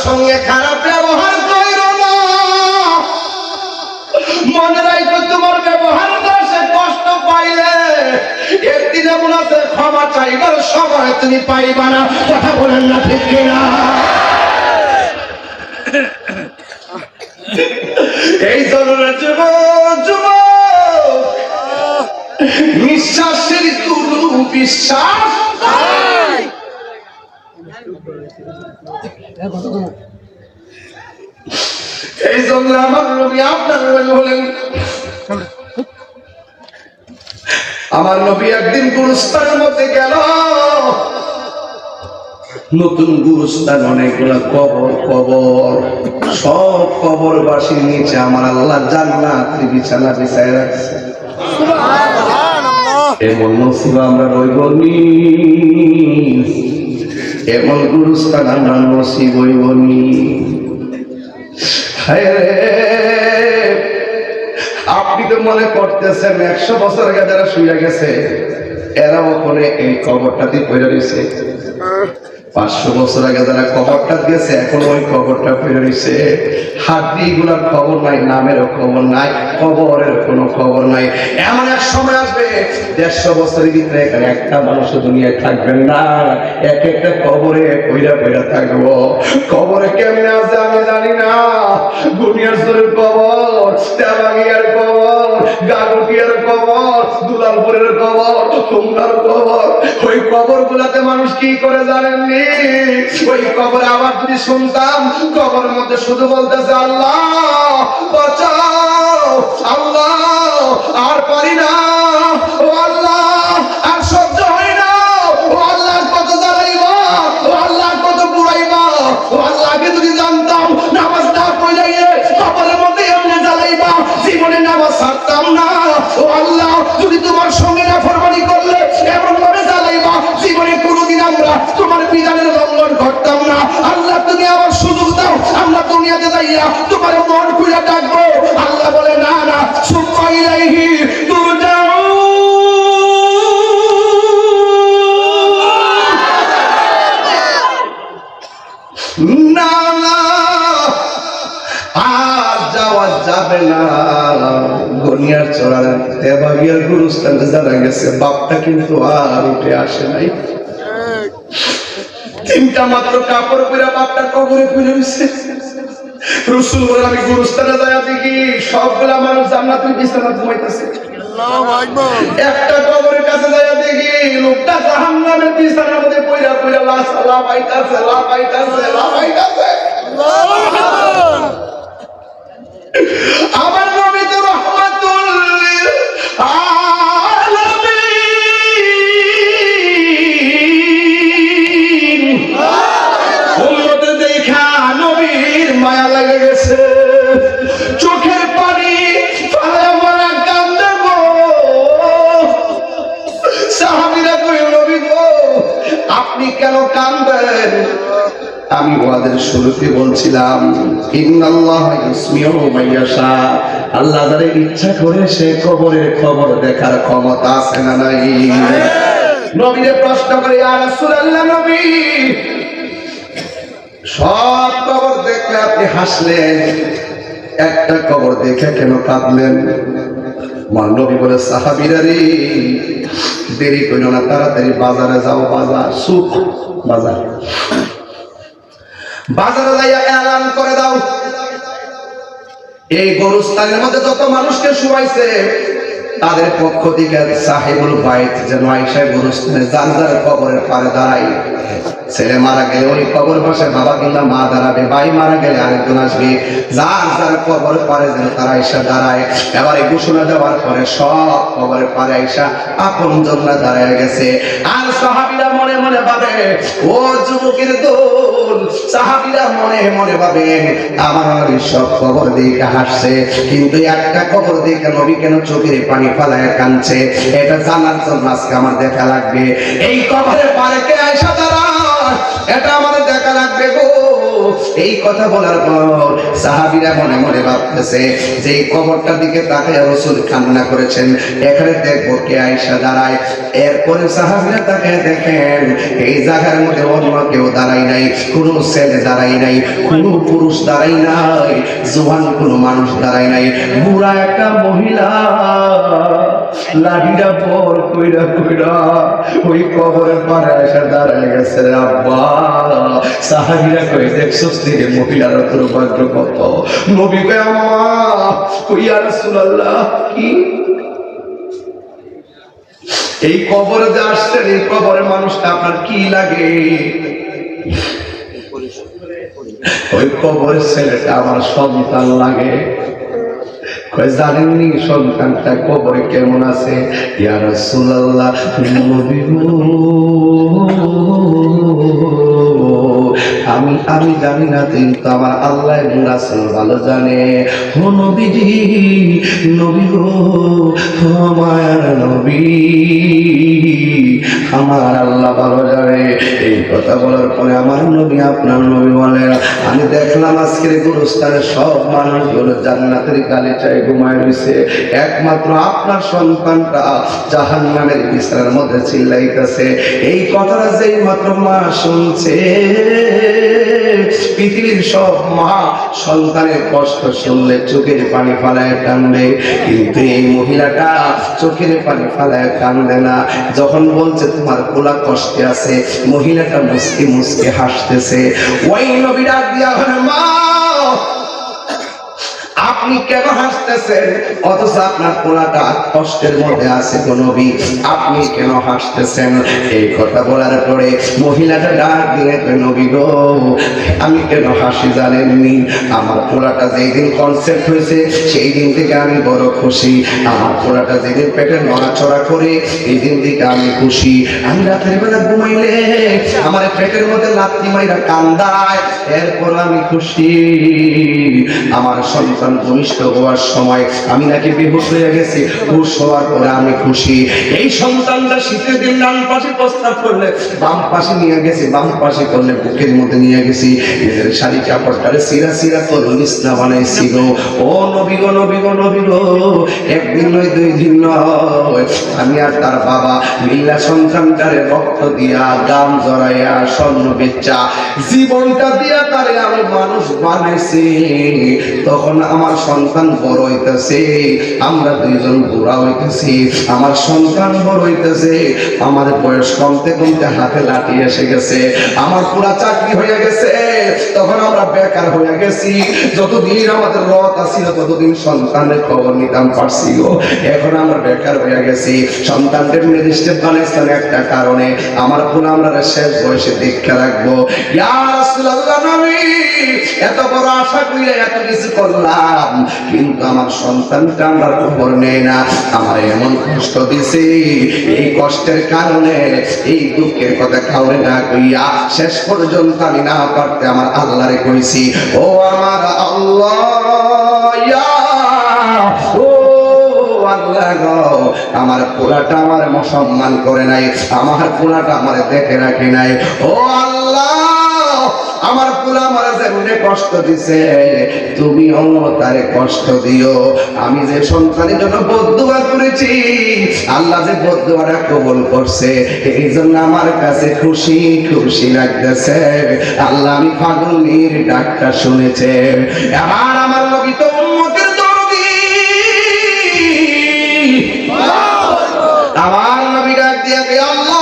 সঙ্গে খারাপ ব্যবহার করো না, মনে রাখো তোমার ব্যবহার করে সে কষ্ট পাইলে একদিন এমন আছে ক্ষমা চাইবার সময় তুমি পাইবা না। কথা বলেন না ঠিক কিনা? এই ধরনের যুবক নিঃশ্বাসের কোনো বিশ্বাস এই জন্য আমার নবী আপনার বলেন, আমার নবী একদিন গুরুস্থানের মধ্যে গেল, নতুন গুরুস্থান অনেকগুলো কবর কবর, সব কবরবাসীর নিচে আমার আল্লাহ জান্নাতের বিছানা বিছায় রাখছে। এমন নসিবা আমরা রইবনি, এমন গুরুস্থান আমরা নসিব হইবনি। আপনি তো মনে করতেছেন 100 বছর আগে যারা শুয়ে গেছে এরাও ওখানে এই কবরটাতে পড়ে রয়েছে, 500 বছর আগে যারা কবরটা দিয়েছে এখন ওই কবরটা পড়ে রয়েছে। হাড্ডি গুলার খবর নাই, নামেরও খবর নাই, কবরের কোনো খবর নাই। এমন এক সময় আসবে 150 বছরের ভিতরে এখানে একটা মানুষ দুনিয়ায় থাকবেন না, এক একটা কবরে পইরা পইরা থাকবো। কবরে কেমনে আছে আমি জানি না, দুনিয়ার জোরের কবর, তেবাগিয়ার কবর, গাগটিয়ার কবর, দুলালপুরের কবর, তোমরার কবর। ওই কবর গুলাতে মানুষ কি করে জানেননি? ওই কবরে আবার যদি শুনতাম কবরের মধ্যে শুধু বলতেছে আল্লাহ বাঁচাও, আল্লাহ আর পারি না, ও আল্লাহ আর সহ্য হয় না, ও আল্লাহ কত জ্বালাইবা, ও আল্লাহ কত পুরাইবা, ও আল্লাহকে যদি জানতাম নামাজ না পড়াইয়ে কবরের মধ্যে এমনি জ্বালাইবা জীবনে নামাজ ছাড়তাম না, ও আল্লাহ যদি তোমার সঙ্গে নাফরমানি করলে এমন ভাবে জ্বালাইবা জীবনে কোনোদিন আমরা তোমার বিধানের লঙ্ঘন করতাম না। আল্লাহ তুমি আমার সুযোগ দাও, আমরা দুনিয়াতে যাইয়া তোমার মন খুলে ডাকবো। আল্লাহ বলে না না, সুম্মা ইলাইহি তুরজাউন, না না আর যাওয়া যাবে না। দুনিয়ার চড়ার তেবাগিয়ার গুরুস্থানে যারা গেছে বাপটা কিন্তু আর উঠে আসে নাই। 3টা মাত্র কাপড় পরে বাপটা কবরে পড়ে রয়েছে। রাসূল বলেন আমি গুরুস্থানে যায় দেখি সবগুলা মানুষ জান্নাতের বিছানা ঘুমাইতেছে। একটা কবরের কাছে যায় দেখি লোকটা জাহান্নামের বিছানার মধ্যে পইড়া পইড়া লাফাইতাছে। আমার নবী তো রহমাতুল লিল আলামিন। উম্মতের দেখা নবীর মায়া লেগে গেছে, চোখের পানি ফেলে মারা কান্দে গো। সাহাবীরা কইল নবী গো আপনি কেন কাঁদেন? আমি ওয়াদের শুরুতে বলছিলাম ইন্নাল্লাহ ইউসমিউ মাইয়াশা, আল্লাহ যারে ইচ্ছা করে সে কবরের খবর দেখার ক্ষমতা আছে না নাই? নবীরে প্রশ্ন করে ইয়া রাসূলুল্লাহ নবী সব কবর দেখলে আপনি হাসলেন, একটা কবর দেখে কেন কাঁদলেন? আমার নবী বলে সাহাবীরা রে দেরি কইরো না, তাড়াতাড়ি বাজারে যাও। বাজার সুখ বাজারে যাইয়া এলান করে দাও এই গরুস্থানের মধ্যে যত মানুষকে শুয়াইছে তাদের পক্ষ থেকে সাহেবুল বাইত যেন আয়েশা গরুস্থানে যার যার কবরের পারে দাঁড়াই। ছেলে মারা গেলে ওই কবর পাশে বাবা কিংবা মা দাঁড়াবে, ভাই মারা গেলে আরেকজন আসবে, যার যার কবর পারে যেন তারা আয়েশা দাঁড়ায়। এবার এই ঘোষণা দেওয়ার পরে সব কবরের পারে আয়েশা আপন জন্না দাঁড়ায় গেছে। আর সাহাবীরা মনে মনে ভাবে ও যুবকের দল, সাহাবীরা মনে মনে ভাবে আমার নবী সব কবর দেখে হাসছে, কিন্তু একটা কবর দেখে নবী কেন চোখের পানি ফালায় কাঁদছে এটা জানার জন্য আজকে আমার দেখা লাগবে। এই কবরের পারে কে আয়েশা দাঁড়ায় এটা আমাদের দেখা লাগবে গো। এই কথা বলার পর সাহাবীরা মনে মনে ভাবতেছে যে এই কবরটার দিকে তাকিয়ে রাসূল কান্না করেছেন, এখানে দেখবো কে আয়েশা দাঁড়ায়। এরপরে সাহাবীরা তাকিয়ে দেখেন এই জায়গার মধ্যে অন্য কেউ দাঁড়াই নাই, কোনো ছেলে দাঁড়াই নাই, কোনো পুরুষ দাঁড়াই নাই, জোয়ান কোনো মানুষ দাঁড়াই নাই, বুড়া একটা মহিলা লাঠিটা পর কইরা কইরা ওই কবরের পারে এসে দাঁড়ায় গেছে। আব্বা সাহাবীরা কই দেখছস দিকে মহিলার দুর্ভাগ্য কত। নবী কয় আম্মা কই ইয়া রাসূলুল্লাহ কি এই কবরে যে আসছেন এই কবরের মানুষটা আপনার কি লাগে? ওই কবরের ছেলেটা আমার সন্তান লাগে। জানেননি সন্তানটা কবরে কেমন আছে? ইয়া রাসূলুল্লাহ নবী গো আমি জানি না, কিন্তু আমার আল্লাহ এবং রাসূল ভালো জানে। ও নবীজি, নবী গো আমার নবী, আমার আল্লাহ ভালো জানে। এই কথা বলার পরে আমার নবী আপনার নবী বলেন আমি দেখলাম আজকের গুরুস্থানের সব মানুষগুলো জান্নাতের গালিচায় ঘুমায় রয়েছে, একমাত্র আপনার সন্তানটা জাহান্নামের বিছানার মধ্যে চিল্লাইতেছে। এই কথাটা যেই মাত্র মা শুনছে, পৃথিবীর সব মা সন্তানের কষ্ট শুনলে চোখের পানি ফালায় কান্দে, কিন্তু এই মহিলাটা চোখের পানি ফালায় কান্দে না। যখন বলছে তোমার কোলা কষ্টে আছে, মহিলাটা মুসকে মুসকে হাসতেছে। ওই নবী ডাক দিয়া বলে মা আপনি কেন হাসতেছেন? অথচ আপনার পোলাটা কষ্টের মধ্যে আছে গো নবী, আপনি কেন হাসতেছেন? এই কথা বলার পরে মহিলাটা ডাক দিয়ে নবী গো আমি কেন হাসি জানেননি? আমার পোলাটা যেই দিন কনসেপ্ট হয়েছে সেই দিন থেকে আমি বড় খুশি। আমার পোলাটা যেদিন পেটে নড়াচড়া করে এই দিন থেকে আমি খুশি। আমি রাতের বেলা ঘুমাইলে আমার পেটের মধ্যে লাথি মাইরা কান্দায়, এরপর আমি খুশি। আমার সন্তান ভূমিষ্ঠ হওয়ার সময় আমি নাকি বেহুশ হয়ে গেছি, হুশ হওয়ার পরে আমি খুশি। এই সন্তানটা শীতের দিন ডান পাশে প্রস্তাব করলে বাম পাশে নিয়ে গেছি, বাম পাশে করলে বুকের মধ্যে নিয়ে গেছি, নিজের শাড়ি কাপড়টারে সিরা সিরা করে নিসনা বানাইছি গো। ও নবী গো নবী গো নবী গো, একদিন নয় দুই দিন নয়, আমি আর তার বাবা মিল্লা সন্তানটারে রক্ত দিয়া গাম জড়াইয়া স্বর্ণ বেচা জীবনটা দিয়া তারে আমি মানুষ বানাইছি। তখন আমার সন্তান বড় হইতেছে, আমরা দুইজন বুড়া হইতেছি, আমার সন্তান বড় হইতেছে, আমাদের বয়স কমতে কমতে হাতে লাঠি এসে গেছে, আমার পুরা চাকরি হয়ে গেছে, তখন আমরা বেকার হয়ে গেছি। যতদিন আমাদের রথ আসিল ততদিন সন্তানের খবর নিতাম পারছি গো। এখন আমরা বেকার হয়ে গেছি, সন্তানদের ম্যাজিস্ট্রেট বানাইছেন একটা কারণে, আমার পুরা আমরা শেষ বয়সে দীক্ষা রাখবো। ইয়া রাসূলুল্লাহ নবী, এত বড় আশা কইরা এত কিছু করলাম, কিন্তু আমার সন্তানটা আমার খবর নেয় না, আমার এমন কষ্ট দিছে, এই কষ্টের কারণে এই দুঃখের কথা কাউরে না কইয়া শেষ পর্যন্ত আমি না পারতে আমার আল্লাহরে কইছি, ও আমার আল্লাহ, ও আল্লাহ গো, আমার পোলাটা আমার সম্মান করে নাই, আমার পোলাটা আমার দেখে রাখে নাই, ও আল্লাহ আমার পোলা আমার জীবনে কষ্ট দিছে, তুমিও তারে কষ্ট দিও। আমি যে সন্তানের জন্য বদদুয়া করেছি, আল্লাহ যে বদদুয়াটা কবুল করছে, এই জন্য আমার কাছে খুশি খুশি লাগতেছে। আল্লাহ আমি ফাগুনির ডাকটা শুনেছে। এবার আমার নবী তো উম্মতের দরদি, আমার নবী ডাক দিয়ে কে আল্লাহ,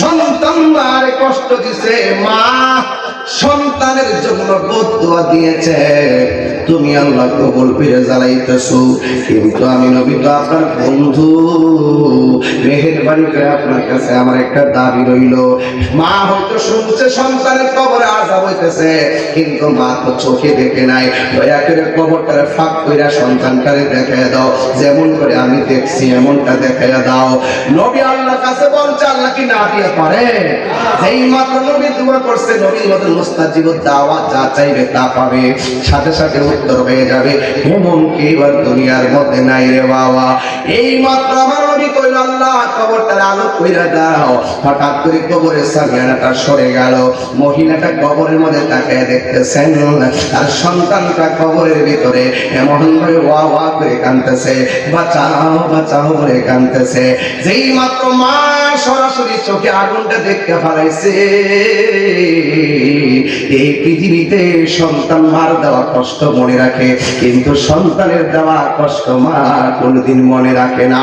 সন্তান মারে কষ্ট দিছে, মা সন্তানের জন্য বদদুয়া দিয়েছে, তুমি আল্লাহ কবুল করে জ্বালাইতেছো, কিন্তু আমি নবী তো আপনার বন্ধু, মেহেরবানি করে আপনার কাছে আমার একটা দাবি রইল। মা হয়তো শুনছে সন্তানের কবরে আযাব হইতেছে, কিন্তু মা তো চোখে দেখে নাই, দয়া করে কবরটারে ফাঁক কইরা সন্তানটারে দেখায় দাও, যেমন করে আমি দেখছি এমনটা দেখায় দাও। নবী আল্লাহর কাছে বলছে, আল্লাহ কি না দিয়ে পারে? যেই মাত্র নবী দোয়া করছে, নবীর মধ্যে মুস্তাজিবুদ দাওয়াত, যা চাইবে তা পাবে, সাথে সাথে উত্তর হয়ে যাবে, এমন কি এবার দুনিয়ার মধ্যে নাই রে বাবা। এই মাত্র আমার নবী কইল, আল্লাহ কবরটার আলো কইরা দাও। হঠাৎ করে কবরের সামিয়ানাটা সরে গেল, মহিলাটা কবরের মধ্যে তাকায় দেখতেছেন, আর সন্তানটা কবরের ভিতরে এমন ভাবে ওয়া ওয়া করে কাঁদতেছে, বাঁচাও বাঁচাও করে কাঁদতেছে। যেই মাত্র মা সরাসরি চোখে আগুনটা দেখতে পারাইছে, এই পৃথিবীতে সন্তান মার দেওয়া কষ্ট মনে রাখে, কিন্তু সন্তানের দেওয়া কষ্ট মা কোনদিন মনে রাখে না।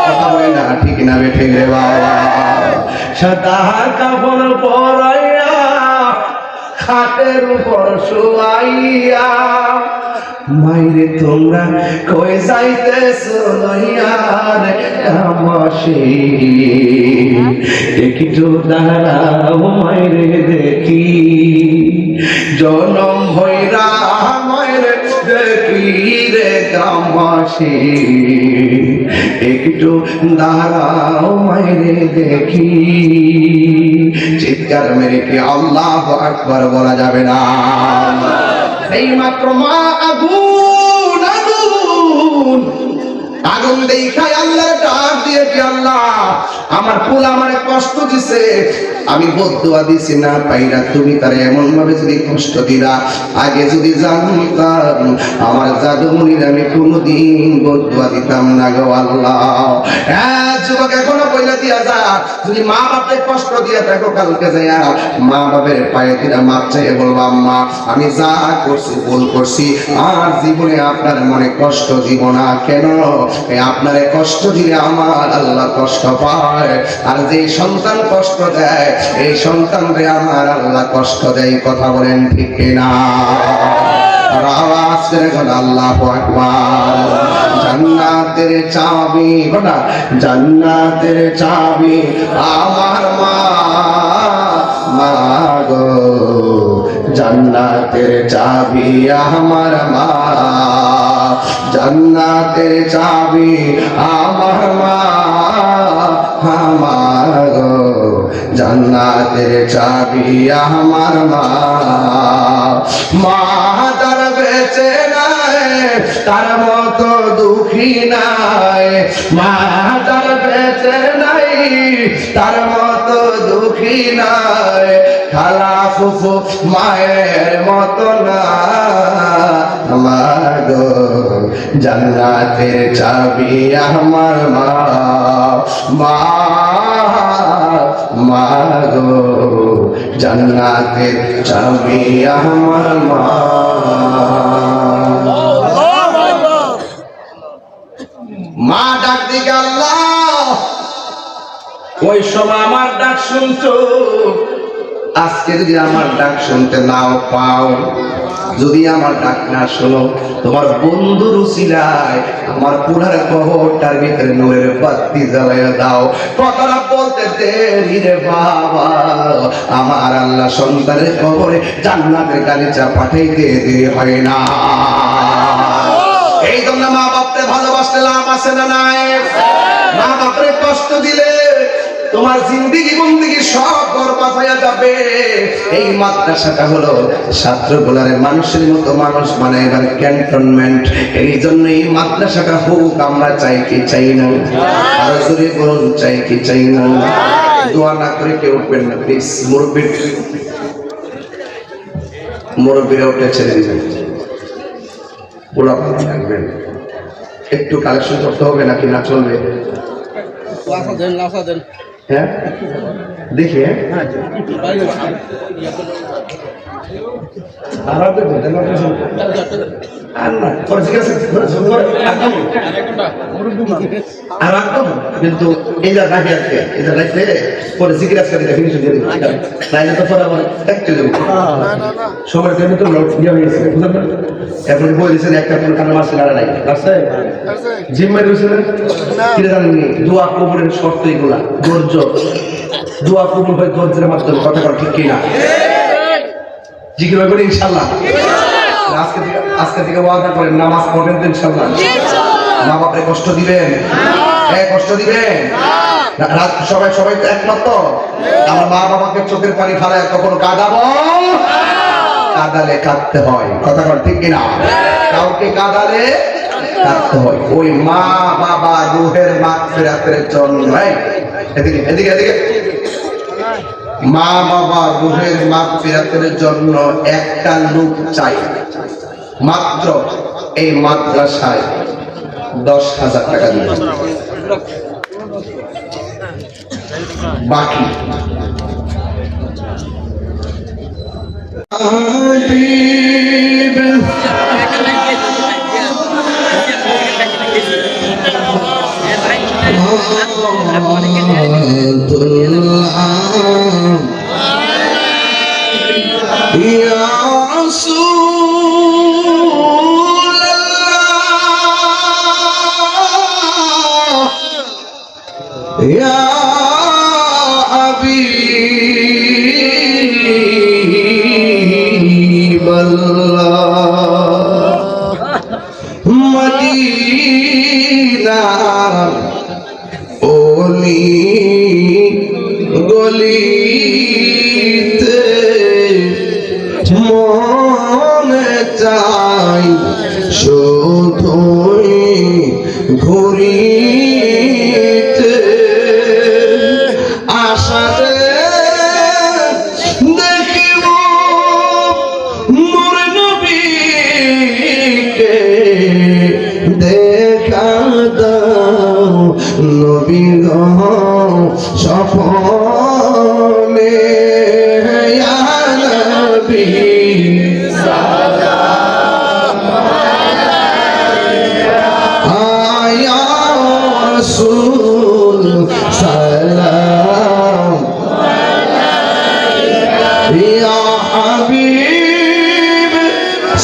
কথা বলে না ঠিক না বেঠে রে বাবা। সাদা কাপড় পরাইয়া খাটের উপর শুয়াইয়া, মাইরে তোমরা কই যাইতেছো লইয়ার আমাশি, একটু দাঁড়াও মাইরে দেখি, জনম হইরা মাইরে দেখি রে কামাশি, একটু দাঁড়াও মাইরে দেখি। চিৎকার মেরে কি আল্লাহু আকবার বলা যাবে না? এই মাত্র মা আগুন আগুন আগুন দেখায় আল্লাহর ডাক দিয়ে কি, আল্লাহ আমার পোলা আমারে কষ্ট দিছে, আমি বদদুয়া দিছি না পাইরা, তুমি তারে এমন ভাবে যদি কষ্ট দিলা, আগে যদি জানতাম আমার জাদুমণির আমি কোনোদিন বদদুয়া দিতাম না গো আল্লাহ। হ্যাঁ যুবক, এখনো কইলা দিয়া যা, যদি মা বাপে কষ্ট দিয়া দেখো, কালকে যাইয়া মা বাপের পায়ে দিলা মাপ চাইয়ে বলবা, আম্মা আমি যা করছি ভুল করছি, আর জীবনে আপনার মনে কষ্ট দিব না। কেন? আপনারে কষ্ট দিলে আমার আল্লাহ কষ্ট পায়, আর যে সন্তান কষ্ট দেয় এই সন্তানরে আমার আল্লাহ কষ্ট দেয়। কথা বলেন ঠিক কিনা? আওয়াজ করে বলেন আল্লাহু আকবার। জান্নাতের চাবি, বলা জান্নাতের চাবি আমার মা, মা গো জান্নাতের চাবি আমার মা, জান্নাতের চাবি আমার মা, আমার গো জান্নাতের চাবি আমার মা। মা তার বেঁচে নাই, তার মতো দুঃখী নাই, মা তার বেঁচে নাই, তার মতো দুঃখী নাই, খালা ফুফু মায়ের মতো না, আমার গো জান্নাতের চাবি আমার মা, মা মাগো জান্নাতের চাবি আমার মা। মা ডাক দিকে আল্লাহ, ওই সময় আমার ডাক শুনছো। আজকে যদি আমার ডাক শুনতে নাও পাও, যদি আমার ডাক না শোনো, তোমার বন্ধুর উসিলায় আমার পুরার কবরটার ভিতরে নূরের বাতি জ্বালাইয়া দাও। কথাটা বলতে দেরি রে বাবা, আমার আল্লাহ সন্তানের কবরে জান্নাতের গালিচা পাঠাইতে দেরি হয় না। এই জন্য মা বাপরে ভালোবাসতে লাভ আছে না নাই? মা বাপরে কষ্ট দিলে তোমার জিন্দেগি বন্দেগি সব বরবাদ হয়ে যাবে। এই মাদ্রাসাটা হলো ছাত্রগুলারে মানুষের মতো মানুষ বানাইবার ক্যান্টনমেন্ট। এই জন্য এই মাদ্রাসাটা হোক, আমরা চাই কি চাই না? আর জোরে বলুন, চাই কি চাই না? দোয়া না করে কেউ উঠবেন না প্লিজ। মুরব্বীরা উঠে ছেড়ে দিবেন, ওরা থাকবেন। একটু কালেকশন করতে হবে নাকি না চলবে? হ্যাঁ দেখি, কিন্তু এই যা রাখি আছে, এই যা রাখলে পরে জিজ্ঞাস করে ফিনিশিং দিয়ে দিবি, নাইলে তো পরে আবার দেখতে যাবো সবার জন্য তো ইয়ে হয়েছে। বুঝলেন না? এখন বই দিয়েছেন একটা কোন কারণ মাসে লড়া নাই আছে জিম্মাই রয়েছিলেন কি জানেননি? দোয়া কবুলের শর্ত এগুলা, ধৈর্য। দোয়া কবুল হয় ধৈর্যের মাধ্যমে, কথা কর ঠিক কিনা? জিজ্ঞেস করি ইনশাল্লাহ। আজকে থেকে ওয়াদা করেন নামাজ পড়বেন তো ইনশাল্লাহ। মা বাপরে কষ্ট দিবেন? কষ্ট দিবেন? রাত সবাই সবাই তো একমত। আমার মা বাবাকে চোখের পানি ফেলায় কখনো কাঁদাবো? কাঁদালে কাঁদতে হয়, কথা কর ঠিক কিনা? কাউকে কাঁদালে কাঁদতে হয়। ওই মা বাবা রুহের মাগফিরাতের জন্য, এদিকে এদিকে এদিকে, মা বাবা রুহের মাগফিরাতের জন্য একটা লোক চাই মাত্র। এই মাদ্রাসায় 10,000 টাকা দিবেন, বাকি يا حبيب الله مدينة أولي গলিতে মনে চাই শুধুই ঘুরিতে, আশাতে দেখিব নূর নবীকে, দেখা দাও নবী গো স্বপ্নে, ইয়া নবী সালাম আলাইকা, ইয়া রাসূল সালাম আলাইকা, ইয়া হাবিব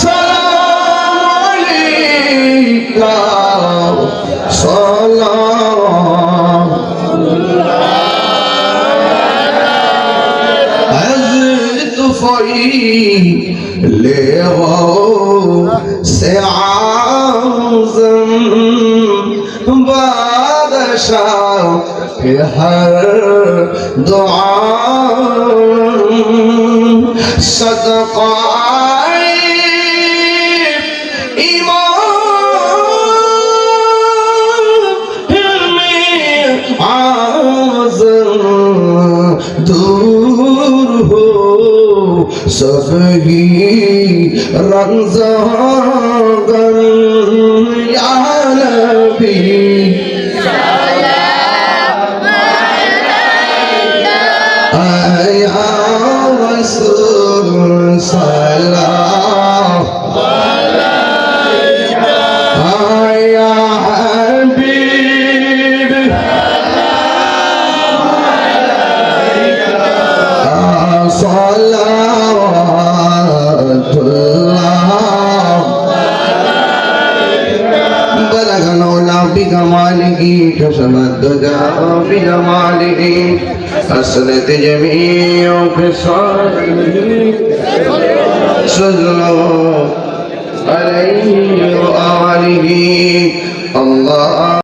সালাম আলাইকা, সালাম ले हो से आज़म बादशाह के हर दुआ सदका दूर हो सबही रंज़ागन, या नबी सलाम अलैका, يا رسول صلاة يا حبيب صلوات الله بلغ العلا بكماله كشف الدجى بجماله أسرت جميع خصاله صلوا عليه وآله الله